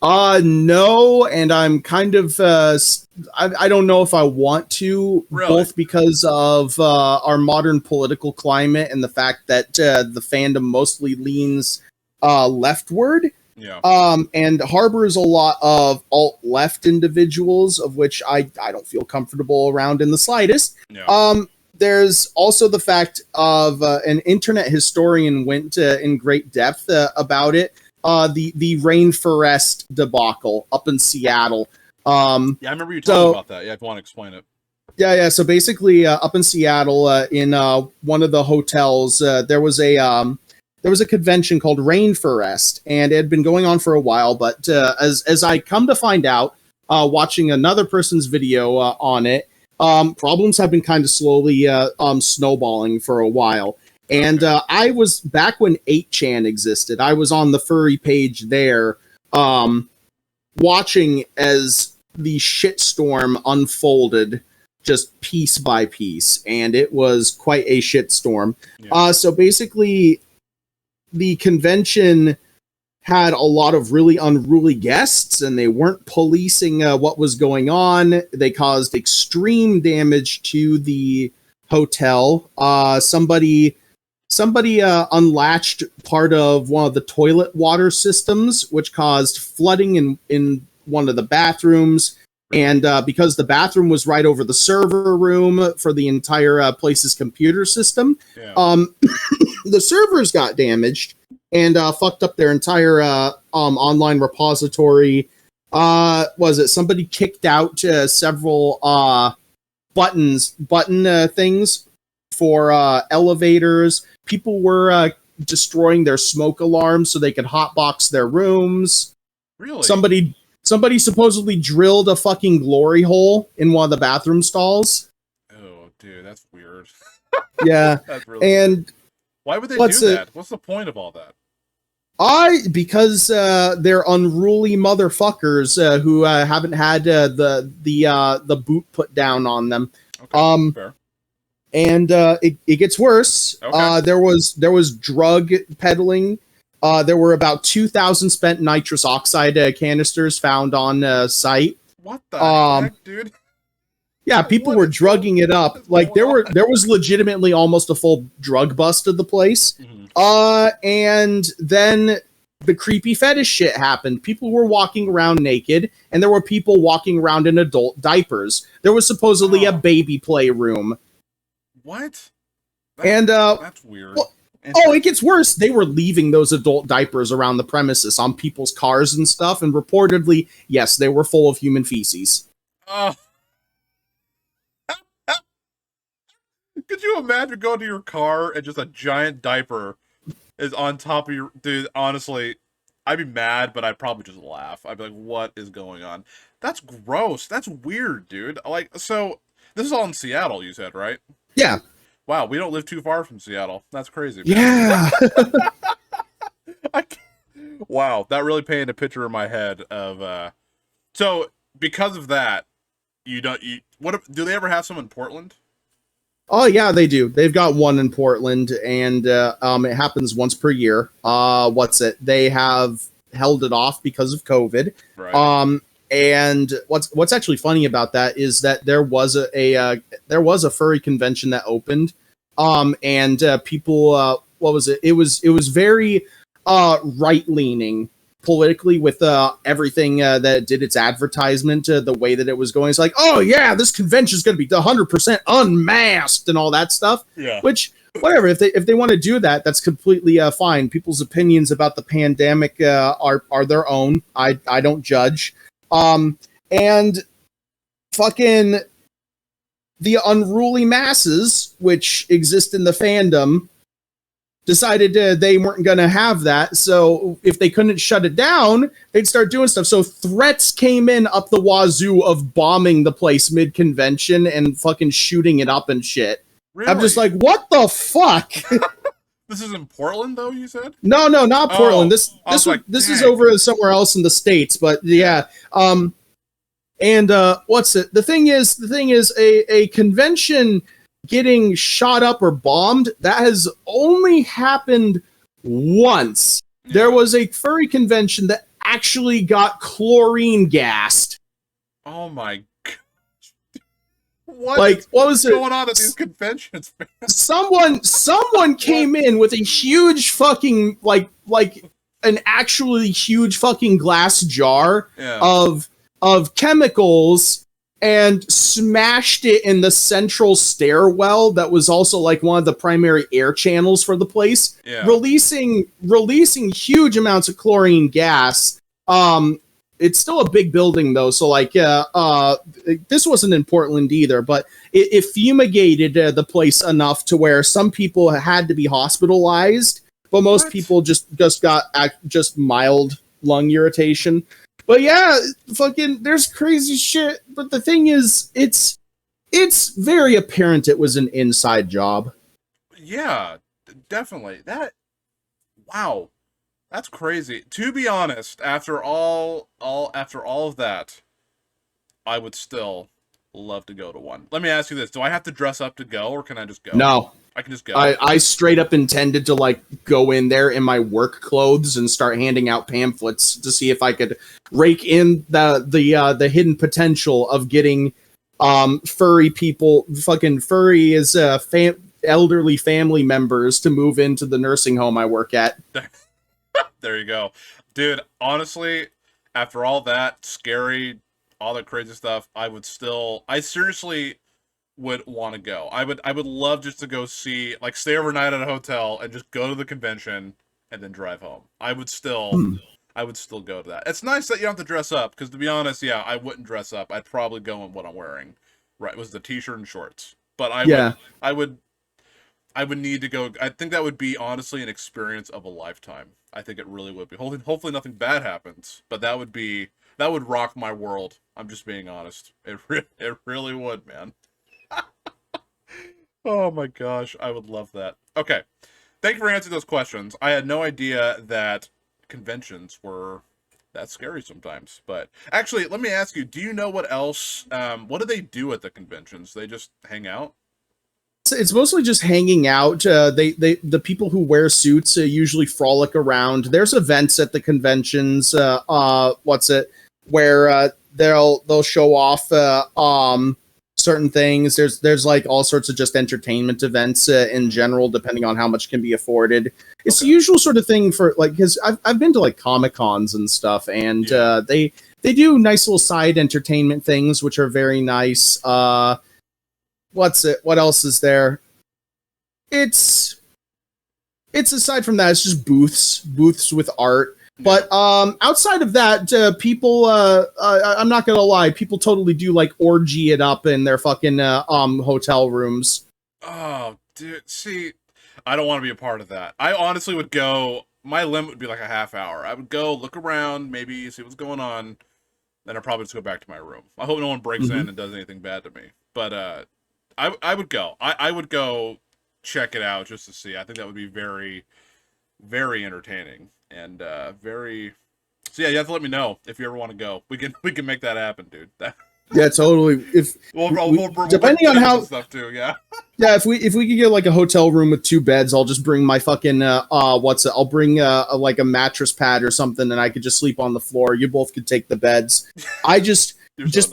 No, and I'm kind of I don't know if I want to, really? Both because of our modern political climate and the fact that the fandom mostly leans leftward. Yeah. And harbors a lot of alt-left individuals, of which I don't feel comfortable around in the slightest. Yeah. There's also the fact of an internet historian went in great depth about it. The Rainforest debacle up in Seattle. Yeah, I remember you talking about that. Yeah, if you want to explain it. Yeah. So basically, up in Seattle, in one of the hotels, there was a convention called Rainforest, and it had been going on for a while. But as I come to find out, watching another person's video on it, problems have been kind of slowly snowballing for a while. And I was back when 8chan existed. I was on the furry page there, watching as the shitstorm unfolded, just piece by piece, and it was quite a shitstorm. Yeah. So basically, the convention had a lot of really unruly guests, and they weren't policing what was going on. They caused extreme damage to the hotel. Somebody unlatched part of one of the toilet water systems, which caused flooding in one of the bathrooms. And because the bathroom was right over the server room for the entire place's computer system, the servers got damaged and fucked up their entire online repository. Somebody kicked out several button things for elevators. People were destroying their smoke alarms so they could hotbox their rooms. Really? Somebody supposedly drilled a fucking glory hole in one of the bathroom stalls. Oh, dude, that's weird. Yeah. That's really and weird. Why would they do that? What's the point of all that? Because they're unruly motherfuckers who haven't had the boot put down on them. Okay, fair. And it gets worse. Okay. There was drug peddling. There were about 2,000 spent nitrous oxide canisters found on site. What the heck, dude? Yeah, people were drugging it up. Like there was legitimately almost a full drug bust of the place. And then the creepy fetish shit happened. People were walking around naked, and there were people walking around in adult diapers. There was supposedly a baby playroom. What? That's weird. Well, it gets worse. They were leaving those adult diapers around the premises on people's cars and stuff, and reportedly, yes, they were full of human feces. Oh. Could you imagine going to your car and just a giant diaper is on top of your... Dude, honestly, I'd be mad, but I'd probably just laugh. I'd be like, what is going on? That's gross. That's weird, dude. Like, so, this is all in Seattle, you said, right? Yeah. Wow, we don't live too far from Seattle. That's crazy. Man. Yeah. Wow, that really painted a picture in my head of... So, because of that, do they ever have some in Portland? Oh yeah, they do. They've got one in Portland, and it happens once per year. They have held it off because of COVID. Right. And what's actually funny about that is that there was a furry convention that opened. And people, It was very right leaning politically with everything that did its advertisement, the way that it was going. It's like, oh yeah, this convention is going to be 100% unmasked and all that stuff. Yeah. Which, whatever, if they want to do that, that's completely fine. People's opinions about the pandemic are their own. I don't judge. And fucking the unruly masses, which exist in the fandom, decided they weren't going to have that. So if they couldn't shut it down, they'd start doing stuff. So threats came in up the wazoo of bombing the place mid-convention and fucking shooting it up and shit. Really? I'm just like, what the fuck? This is in Portland, though, you said? No, not Portland. This is over somewhere else in the States, but yeah. The thing is a convention getting shot up or bombed, that has only happened once. There was a furry convention that actually got chlorine gassed. Oh my god. What was going on at these conventions, man? Someone came in with a huge fucking like an actually huge fucking glass jar of chemicals and smashed it in the central stairwell that was also like one of the primary air channels for the place, releasing huge amounts of chlorine gas. It's still a big building though, so like this wasn't in Portland either, but it fumigated the place enough to where some people had to be hospitalized, but most people just got mild lung irritation. But yeah, fucking, there's crazy shit. But the thing is, it's very apparent it was an inside job. Yeah, definitely. Wow, that's crazy. To be honest, after all of that, I would still love to go to one. Let me ask you this: do I have to dress up to go, or can I just go? No. I can just go. I straight up intended to like go in there in my work clothes and start handing out pamphlets to see if I could rake in the hidden potential of getting furry people, fucking furry as elderly family members to move into the nursing home I work at. There you go, dude. Honestly, after all that scary, all that crazy stuff, I seriously would want to go. I would love just to go see, like, stay overnight at a hotel and just go to the convention and then drive home. I would still go to that. It's nice that you don't have to dress up, because to be honest, yeah, I wouldn't dress up. I'd probably go in what I'm wearing. Right, it was the t-shirt and shorts. But I would need to go. I think that would be honestly an experience of a lifetime. I think it really would be. Hopefully nothing bad happens, but that would rock my world. I'm just being honest. It really would, man. Oh my gosh, I would love that. Okay, thank you for answering those questions. I had no idea that conventions were that scary sometimes. But actually, let me ask you, do you know what else, what do they do at the conventions? They just hang out? It's mostly just hanging out. The people who wear suits usually frolic around. There's events at the conventions. Where they'll show off certain things. There's like all sorts of just entertainment events in general, depending on how much can be afforded. It's the usual sort of thing for like, because I've been to like Comic Cons and stuff, and they do nice little side entertainment things, which are very nice. What else is there? It's aside from that, it's just booths with art. But outside of that, people, I'm not gonna lie, people totally do like orgy it up in their fucking hotel rooms. Oh, dude, see, I don't want to be a part of that. I honestly would go. My limit would be like a half hour. I would go look around, maybe see what's going on, then I'd probably just go back to my room. I hope no one breaks in and does anything bad to me. But I would go. I would go check it out just to see. I think that would be very, very entertaining. And very, so yeah, you have to let me know if you ever want to go. We can make that happen, dude. Yeah, totally. If we'll depending on how stuff too, yeah. Yeah, if we could get like a hotel room with 2 beds, I'll just bring my fucking I'll bring like a mattress pad or something, and I could just sleep on the floor. You both could take the beds. I just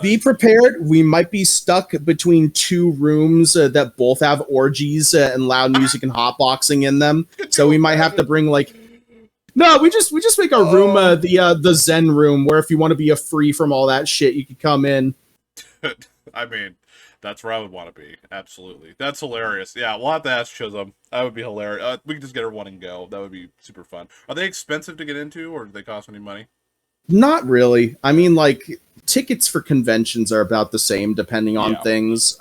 be prepared. We might be stuck between 2 rooms that both have orgies and loud music and hotboxing in them. So we might have to bring like. No, we just make our room the Zen room, where if you want to be free from all that shit, you can come in. I mean, that's where I would want to be. Absolutely, that's hilarious. Yeah, we'll have to ask Chisholm. That would be hilarious. We could just get everyone and go. That would be super fun. Are they expensive to get into, or do they cost any money? Not really. I mean, like tickets for conventions are about the same, depending on things.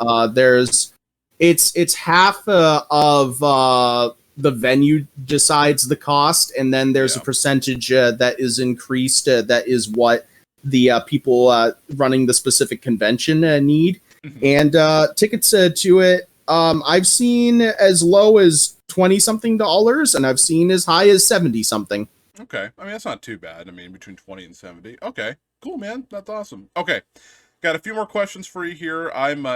It's half of the venue decides the cost, and then there's a percentage that is increased. That is what the people running the specific convention need. And tickets to it, I've seen as low as $20-something, and I've seen as high as $70-something. Okay, I mean that's not too bad. I mean between 20 and 70. Okay, cool, man. That's awesome. Okay. Got a few more questions for you here.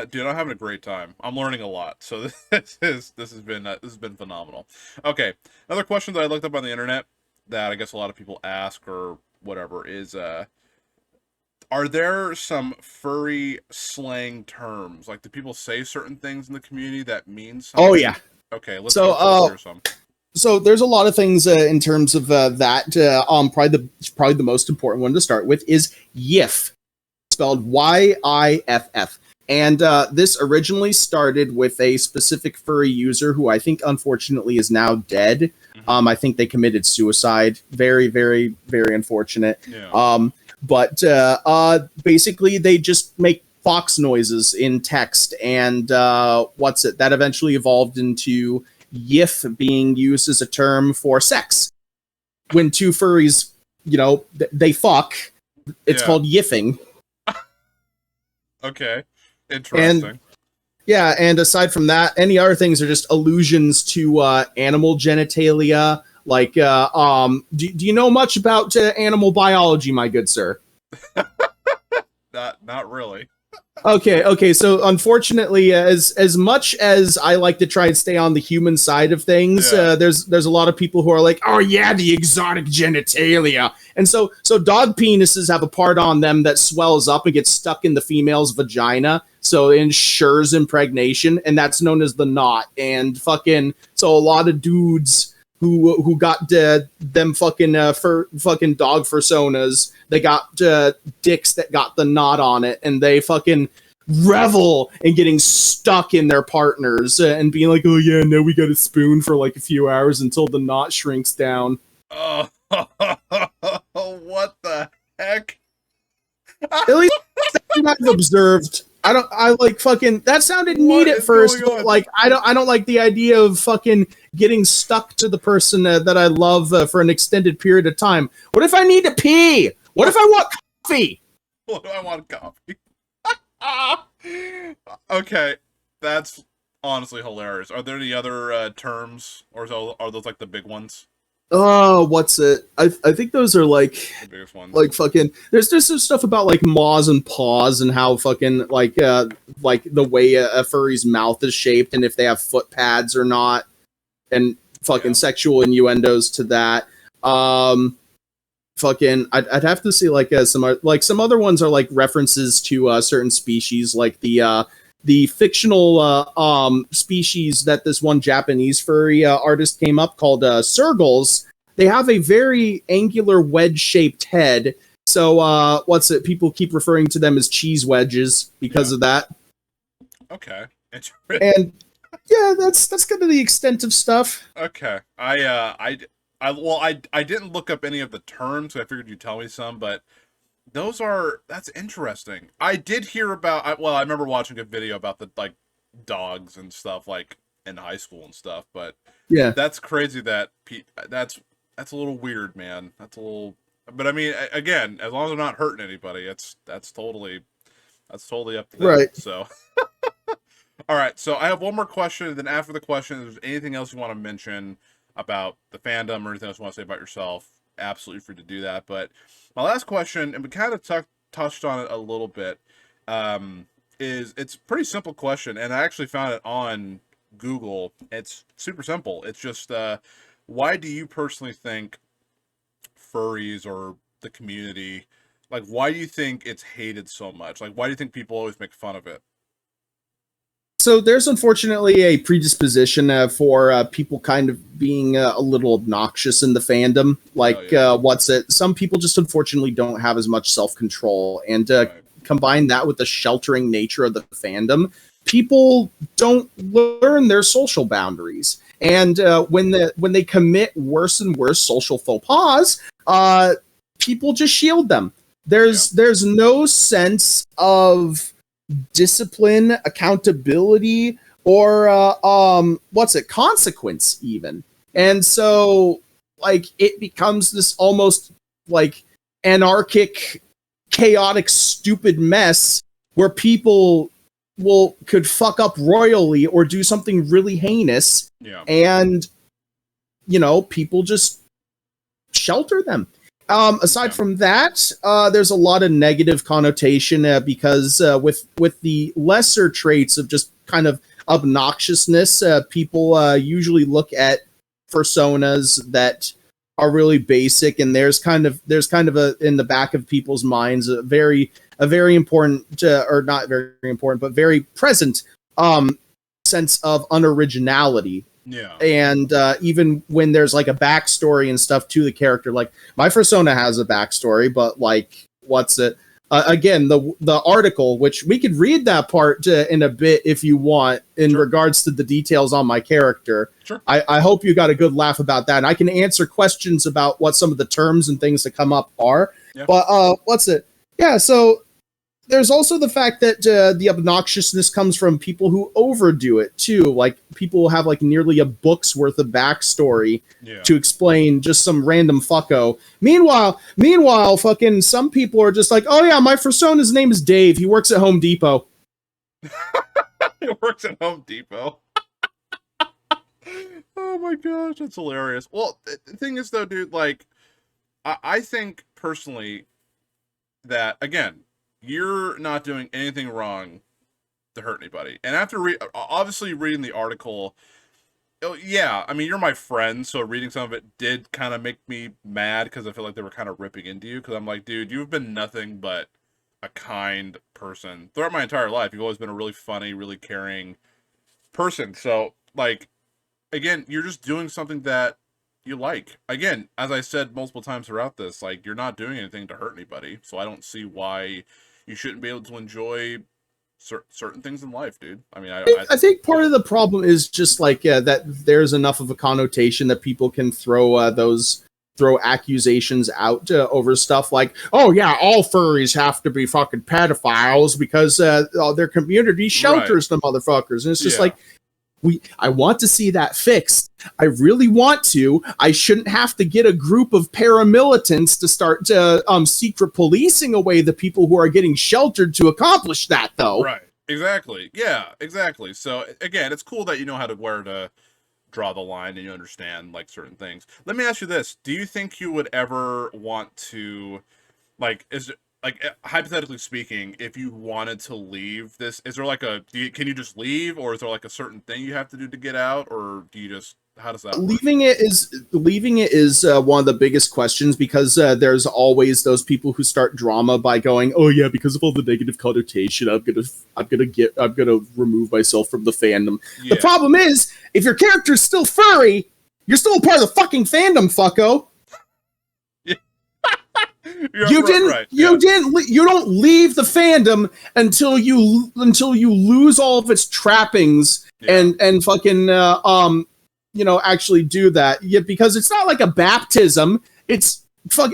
Dude, I'm having a great time. I'm learning a lot. So this has been phenomenal. Okay, another question that I looked up on the internet that I guess a lot of people ask or whatever is, are there some furry slang terms? Like, do people say certain things in the community that mean something? Oh yeah. Okay, let's hear some. So there's a lot of things in terms of that. Probably the most important one to start with is YIF. Spelled YIFF. And this originally started with a specific furry user who I think unfortunately is now dead. I think they committed suicide. Very, very, very unfortunate. Yeah. But basically they just make fox noises in text, and that eventually evolved into YIF being used as a term for sex. When 2 furries, they fuck, it's called yiffing. Okay, interesting. And aside from that, any other things are just allusions to animal genitalia. Like, do you know much about animal biology, my good sir? Not really. Okay. So unfortunately, as much as I like to try and stay on the human side of things, there's a lot of people who are like, oh yeah, the exotic genitalia, and so dog penises have a part on them that swells up and gets stuck in the female's vagina, so it ensures impregnation, and that's known as the knot. And so a lot of dudes who got them fucking dog personas, they got dicks that got the knot on it, and they fucking revel in getting stuck in their partners and being like, oh yeah, now we got a spoon for like a few hours until the knot shrinks down. Oh, what the heck? At least I've observed. That sounded neat at first, but like I don't like the idea of fucking getting stuck to the person that I love for an extended period of time. What if I need to pee? What if I want coffee? What do I want coffee? Okay, that's honestly hilarious. Are there any other terms, or are those like the big ones? Oh, what's it? I think those are like the biggest ones. Like fucking. There's some stuff about like maws and paws and how fucking like the way a furry's mouth is shaped and if they have foot pads or not, and fucking sexual innuendos to that. I'd have to see like some other ones are like references to certain species, like the the fictional species that this one Japanese furry artist came up called Sergals. They have a very angular wedge-shaped head. So people keep referring to them as cheese wedges because of that. Okay. And yeah, that's kind of the extent of stuff. Okay. I didn't look up any of the terms. So I figured you'd tell me some, but that's interesting. I did hear about. I remember watching a video about the like dogs and stuff like in high school and stuff. But yeah, that's crazy. That's a little weird, man. That's a little. But I mean, again, as long as they're not hurting anybody, that's totally up to them. Right. So. All right, so I have one more question, and then after the question, if there's anything else you want to mention about the fandom or anything else you want to say about yourself, absolutely free to do that. But my last question, and we kind of touched on it a little bit, it's a pretty simple question, and I actually found it on Google. It's super simple. It's just, why do you personally think furries or the community, like, why do you think it's hated so much? Like, why do you think people always make fun of it? So there's unfortunately a predisposition for people kind of being a little obnoxious in the fandom. Like, some people just unfortunately don't have as much self-control. And combine that with the sheltering nature of the fandom, people don't learn their social boundaries. And when they commit worse and worse social faux pas, people just shield them. There's no sense of discipline, accountability, or consequence even. And so like it becomes this almost like anarchic, chaotic, stupid mess where people could fuck up royally or do something really heinous. Yeah. And people just shelter them. Aside from that, there's a lot of negative connotation because with the lesser traits of just kind of obnoxiousness, people usually look at personas that are really basic, and there's kind of a in the back of people's minds a very important or not very important but very present sense of unoriginality. Yeah. And even when there's like a backstory and stuff to the character, like my persona has a backstory, but like, again, the article, which we could read that part in a bit if you want, in regards to the details on my character. Sure. I hope you got a good laugh about that. And I can answer questions about what some of the terms and things that come up are. Yeah. But yeah, so there's also the fact that the obnoxiousness comes from people who overdo it too. Like people will have like nearly a book's worth of backstory to explain just some random fucko. Meanwhile, fucking some people are just like, oh yeah, my persona's name is Dave. He works at Home Depot. He works at Home Depot. Oh my gosh, that's hilarious. Well, the thing is though, dude, like, I think personally that, again, you're not doing anything wrong to hurt anybody. And after obviously reading the article, yeah, I mean, you're my friend, so reading some of it did kind of make me mad because I feel like they were kind of ripping into you. Because I'm like, dude, you've been nothing but a kind person throughout my entire life. You've always been a really funny, really caring person. So, like, again, you're just doing something that you like. Again, as I said multiple times throughout this, like, you're not doing anything to hurt anybody. So I don't see why you shouldn't be able to enjoy certain things in life, dude. I mean, I think part of the problem is just like that there's enough of a connotation that people can throw accusations out over stuff like, oh yeah, all furries have to be fucking pedophiles because their community shelters the motherfuckers, and it's just like, I want to see that fixed. I really want to. I shouldn't have to get a group of paramilitants to start secret policing away the people who are getting sheltered to accomplish that, though. Right. Exactly. Yeah, exactly. So, again, it's cool that you know where to draw the line and you understand, like, certain things. Let me ask you this. Do you think you would ever want to, like, like hypothetically speaking, if you wanted to leave this, is there like can you just leave, or is there like a certain thing you have to do to get out, or do you just, how does that work? Leaving it is one of the biggest questions, because there's always those people who start drama by going, oh yeah, because of all the negative connotation, I'm gonna remove myself from the fandom. Yeah. The problem is, if your character's still furry, you're still a part of the fucking fandom, fucko. You don't leave the fandom until you lose all of its trappings, and fucking actually do that. Yeah, because it's not like a baptism. It's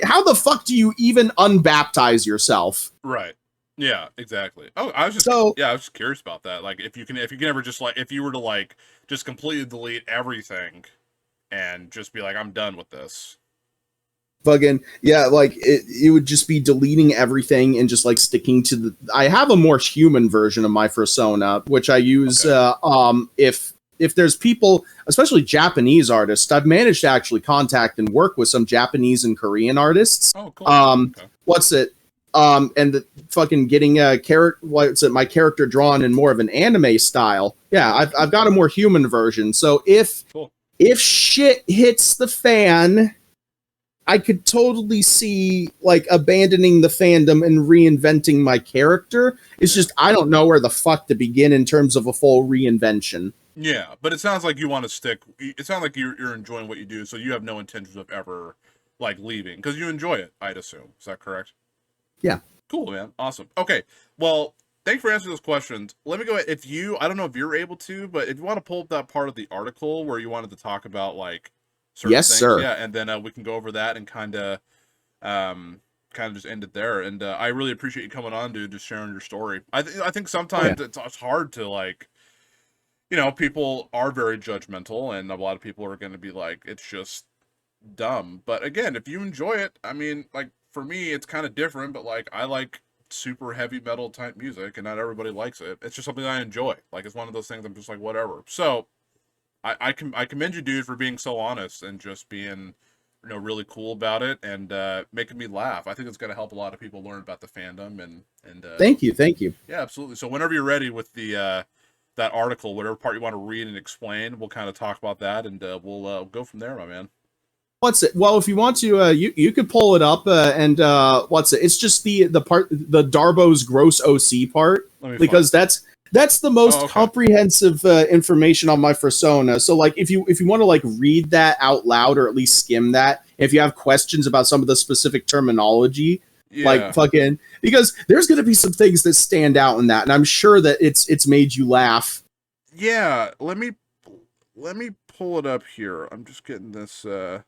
how the fuck do you even unbaptize yourself? Right. Yeah, exactly. Oh, I was just curious about that. Like, if you can ever just, like, if you were to, like, just completely delete everything and just be like, I'm done with this. Fucking yeah, like it would just be deleting everything and just like sticking to the. I have a more human version of my persona, which I use. Okay. If there's people, especially Japanese artists, I've managed to actually contact and work with some Japanese and Korean artists. Oh, cool. Okay. And the fucking getting a my character drawn in more of an anime style. Yeah, I've got a more human version. So if shit hits the fan, I could totally see like abandoning the fandom and reinventing my character. It's just I don't know where the fuck to begin in terms of a full reinvention. Yeah, but it sounds like you want to stick. It sounds like you're enjoying what you do, so you have no intentions of ever like leaving because you enjoy it. I'd assume. Is that correct? Yeah. Cool, man. Awesome. Okay. Well, thanks for answering those questions. Let me go ahead. I don't know if you're able to, but if you want to pull up that part of the article where you wanted to talk about like. Yes, things. sir. Yeah, and then we can go over that and kind of just end it there. And I really appreciate you coming on, dude, just sharing your story. I think sometimes it's hard to like, people are very judgmental, and a lot of people are going to be like, it's just dumb. But again, if you enjoy it, I mean, like for me, it's kind of different. But like, I like super heavy metal type music, and not everybody likes it. It's just something I enjoy. Like, it's one of those things I'm just like, whatever. So. I commend you, dude, for being so honest and just being, really cool about it and making me laugh. I think it's going to help a lot of people learn about the fandom and. Thank you. Yeah, absolutely. So whenever you're ready with the that article, whatever part you want to read and explain, we'll kind of talk about that and we'll go from there, my man. What's it? Well, if you want to, you could pull it up and what's it? It's just the Darbo's gross OC part, because that's the most comprehensive information on my persona. So like if you want to like read that out loud or at least skim that, if you have questions about some of the specific terminology, like fucking, because there's going to be some things that stand out in that, and I'm sure that it's made you laugh. Yeah, let me pull it up here. I'm just getting this let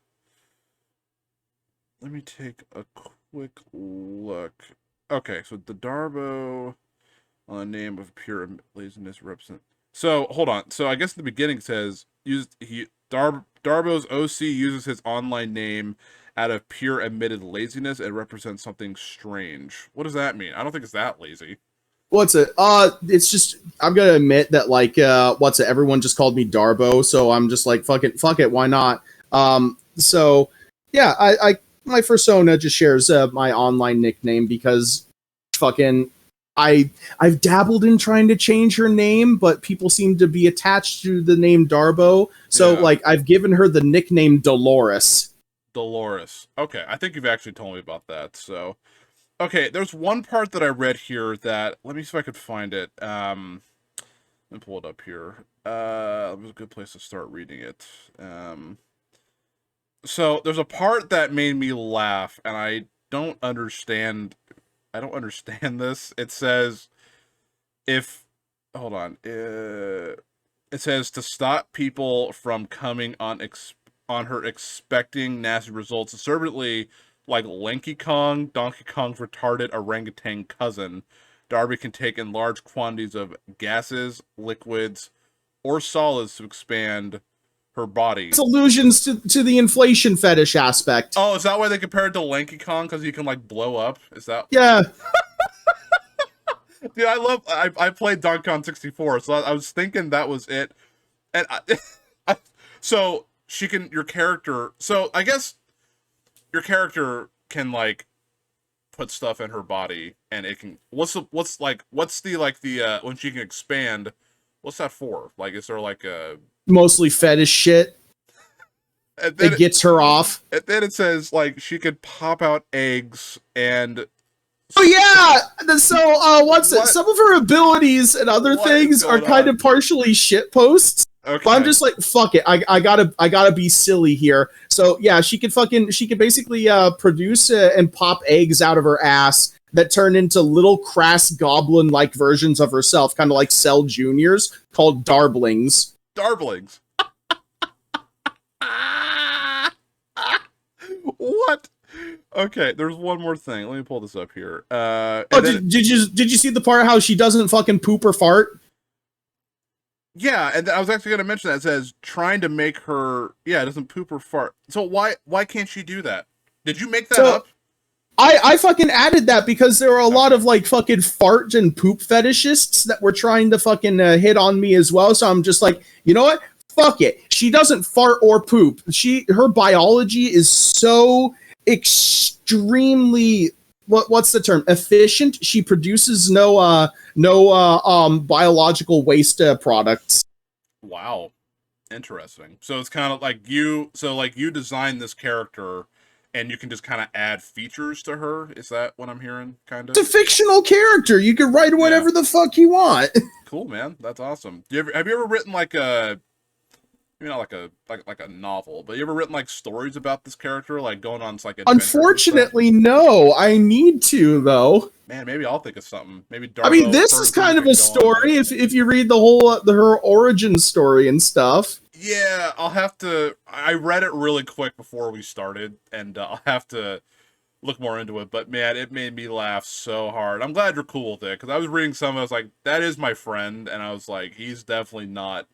me take a quick look. Okay, so the Darbo on the name of pure laziness represent. So hold on. So I guess in the beginning it says Darbo's OC uses his online name out of pure admitted laziness and represents something strange. What does that mean? I don't think it's that lazy. What's it? It's just I'm gonna admit that like everyone just called me Darbo, so I'm just like fuck it, why not? So yeah, I my persona just shares my online nickname because fucking. I've dabbled in trying to change her name, but people seem to be attached to the name Darbo. So, like, I've given her the nickname Dolores. Dolores. Okay, I think you've actually told me about that. So, okay, there's one part that I read here that, let me see if I could find it. Let me pull it up here. It was a good place to start reading it. So, there's a part that made me laugh, and I don't understand this. It says, it says to stop people from coming on her expecting nasty results, assertively, like Lanky Kong, Donkey Kong's retarded orangutan cousin, Darby can take in large quantities of gases, liquids, or solids to expand her body. It's allusions to the inflation fetish aspect. Oh, is that why they compared it to Lanky Kong? Because he can like blow up? Is that? Yeah. Dude, I played Donkey Kong 64, so I was thinking that was it. And so your character, so I guess your character can like put stuff in her body, and it can. What's the when she can expand? What's that for? Like, is there like a Mostly fetish shit. It gets her off. And then it says like she could pop out eggs and. Oh yeah. So what's it? Some of her abilities and other things are kind of partially shit posts. Okay. But I'm just like, fuck it. I gotta be silly here. So yeah, she could basically produce and pop eggs out of her ass that turn into little crass goblin-like versions of herself, kind of like Cell Juniors, called Darblings. Darblings. What? Okay, there's one more thing. Let me pull this up here. Did you see the part how she doesn't fucking poop or fart? Yeah, and I was actually going to mention that. It says trying to make her, doesn't poop or fart. So why can't she do that? Did you make that up? I fucking added that because there are a lot of like fucking fart and poop fetishists that were trying to fucking hit on me as well. So I'm just like, you know what? Fuck it. She doesn't fart or poop. Her biology is so extremely what's the term? Efficient. She produces no biological waste products. Wow, interesting. So it's kind of like you designed this character, and you can just kind of add features to her. Is that what I'm hearing? Kind of. It's a fictional character. You can write whatever the fuck you want. Cool, man. That's awesome. Have you ever written like a? Maybe not like a novel, but you ever written like stories about this character, like going on like Unfortunately, no. I need to though. Man, maybe I'll think of something. Maybe Darbo, I mean, this is kind of a story if you read the whole her origin story and stuff. Yeah, I'll have to. I read it really quick before we started, and I'll have to look more into it. But man, it made me laugh so hard. I'm glad you're cool with it, because I was reading some. I was like, that is my friend, and I was like, he's definitely not.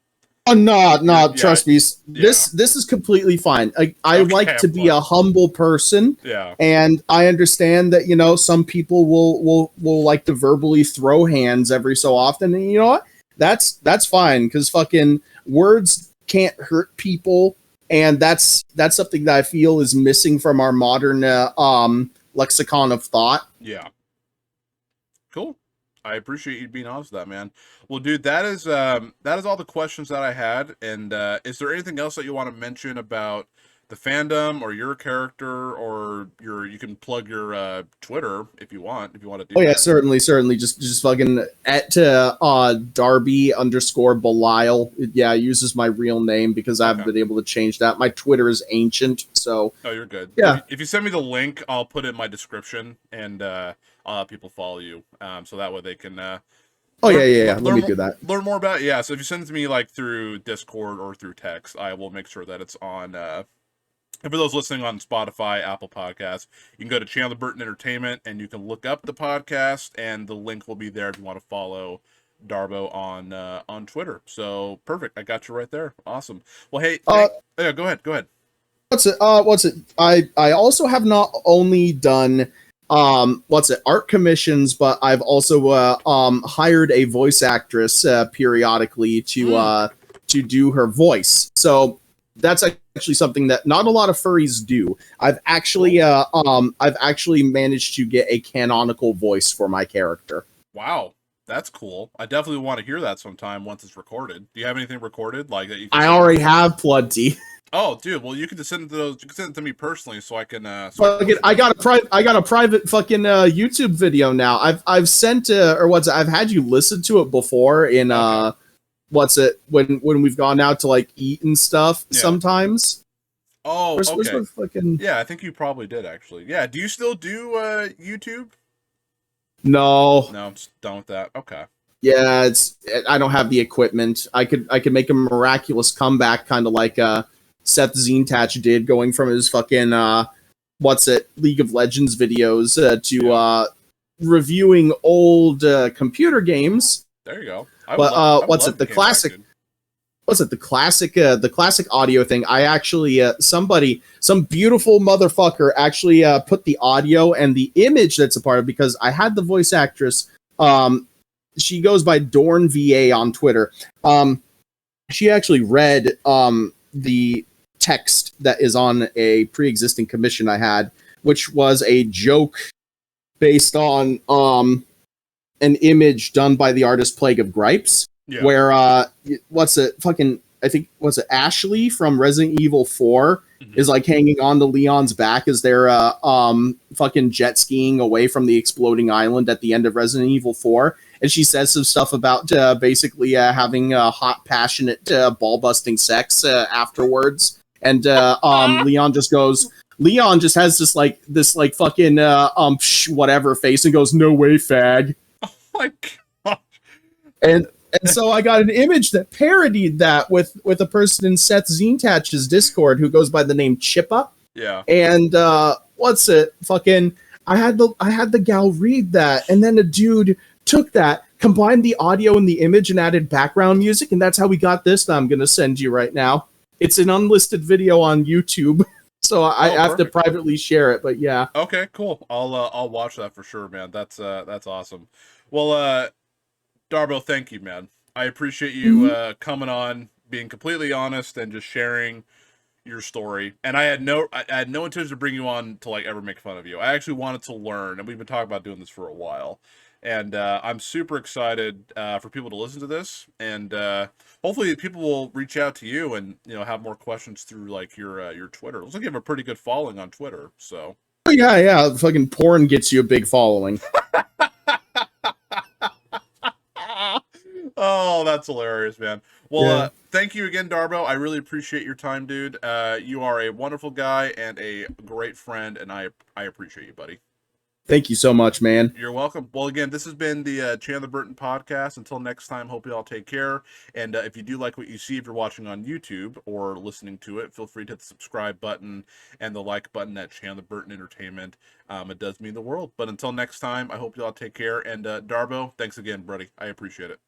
Oh, no, trust me. This is completely fine. I like to be a humble person. Yeah. And I understand that, some people will like to verbally throw hands every so often. And you know what? That's fine, because fucking words can't hurt people. And that's something that I feel is missing from our modern lexicon of thought. Yeah. Cool. I appreciate you being honest with that, man. Well, dude, that is all the questions that I had. And is there anything else that you want to mention about the fandom or your character, or you can plug your Twitter if you want to do that. Oh yeah, certainly. Just fucking at Darby_Belial. Yeah, uses my real name because I haven't been able to change that. My Twitter is ancient, so. Oh, you're good. Yeah. If you send me the link, I'll put it in my description, and I'll have people follow you, so that way they can. Let me do that. Learn more about it. Yeah. So if you send it to me like through Discord or through text, I will make sure that it's on. And for those listening on Spotify, Apple Podcasts, you can go to Chandler Burton Entertainment and you can look up the podcast, and the link will be there if you want to follow Darbo on Twitter. So perfect. I got you right there. Awesome. Well, hey, yeah, go ahead. What's it? I also have not only done art commissions, but I've also hired a voice actress periodically to do her voice. So that's actually something that not a lot of furries do. I've actually managed to get a canonical voice for my character. Wow, that's cool. I definitely want to hear that sometime once it's recorded. Do you have anything recorded like that? I already have plenty. Oh, dude. Well, you can just send it to those. You can send it to me personally, so I can. I got a private fucking YouTube video now. I've sent I've had you listen to it before in when we've gone out to like eat and stuff sometimes. Oh, okay. Yeah, I think you probably did actually. Yeah. Do you still do YouTube? No, I'm just done with that. Okay. Yeah, I don't have the equipment. I could make a miraculous comeback, kind of like Seth Zintach did, going from his fucking League of Legends videos to reviewing old computer games. There you go. The classic audio thing. I actually some beautiful motherfucker actually put the audio and the image that's a part of, because I had the voice actress. She goes by Dorn VA on Twitter. She actually read the text that is on a pre-existing commission I had, which was a joke based on an image done by the artist Plague of Gripes, Yeah. where what's it fucking I think was it Ashley from Resident Evil 4 is like hanging on to Leon's back as they're fucking jet skiing away from the exploding island at the end of Resident Evil 4, and she says some stuff about basically having hot, passionate, ball-busting sex afterwards, and Leon just has this fucking whatever face and goes, "No way, fag." Oh my god. And so I got an image that parodied that with a person in Seth Zintach's Discord who goes by the name Chippa. Yeah. And what's it? Fucking I had the gal read that, and then a dude took that, combined the audio and the image, and added background music, and that's how we got this that I'm gonna send you right now. It's an unlisted video on YouTube, so I have to privately share it. But yeah. Okay, cool. I'll watch that for sure, man. That's awesome. Well, Darbo, thank you, man. I appreciate you coming on, being completely honest, and just sharing your story. And I had no intention to bring you on to like ever make fun of you. I actually wanted to learn, and we've been talking about doing this for a while. And I'm super excited for people to listen to this, and hopefully people will reach out to you and have more questions through like your Twitter. Looks like you have a pretty good following on Twitter, so. Oh, yeah. Fucking porn gets you a big following. Oh, that's hilarious, man. Well, thank you again, Darbo. I really appreciate your time, dude. You are a wonderful guy and a great friend, and I appreciate you, buddy. Thank you so much, man. You're welcome. Well, again, this has been the Chandler Burton Podcast. Until next time, hope you all take care. And if you do like what you see, if you're watching on YouTube or listening to it, feel free to hit the subscribe button and the like button at Chandler Burton Entertainment. It does mean the world. But until next time, I hope you all take care. And Darbo, thanks again, buddy. I appreciate it.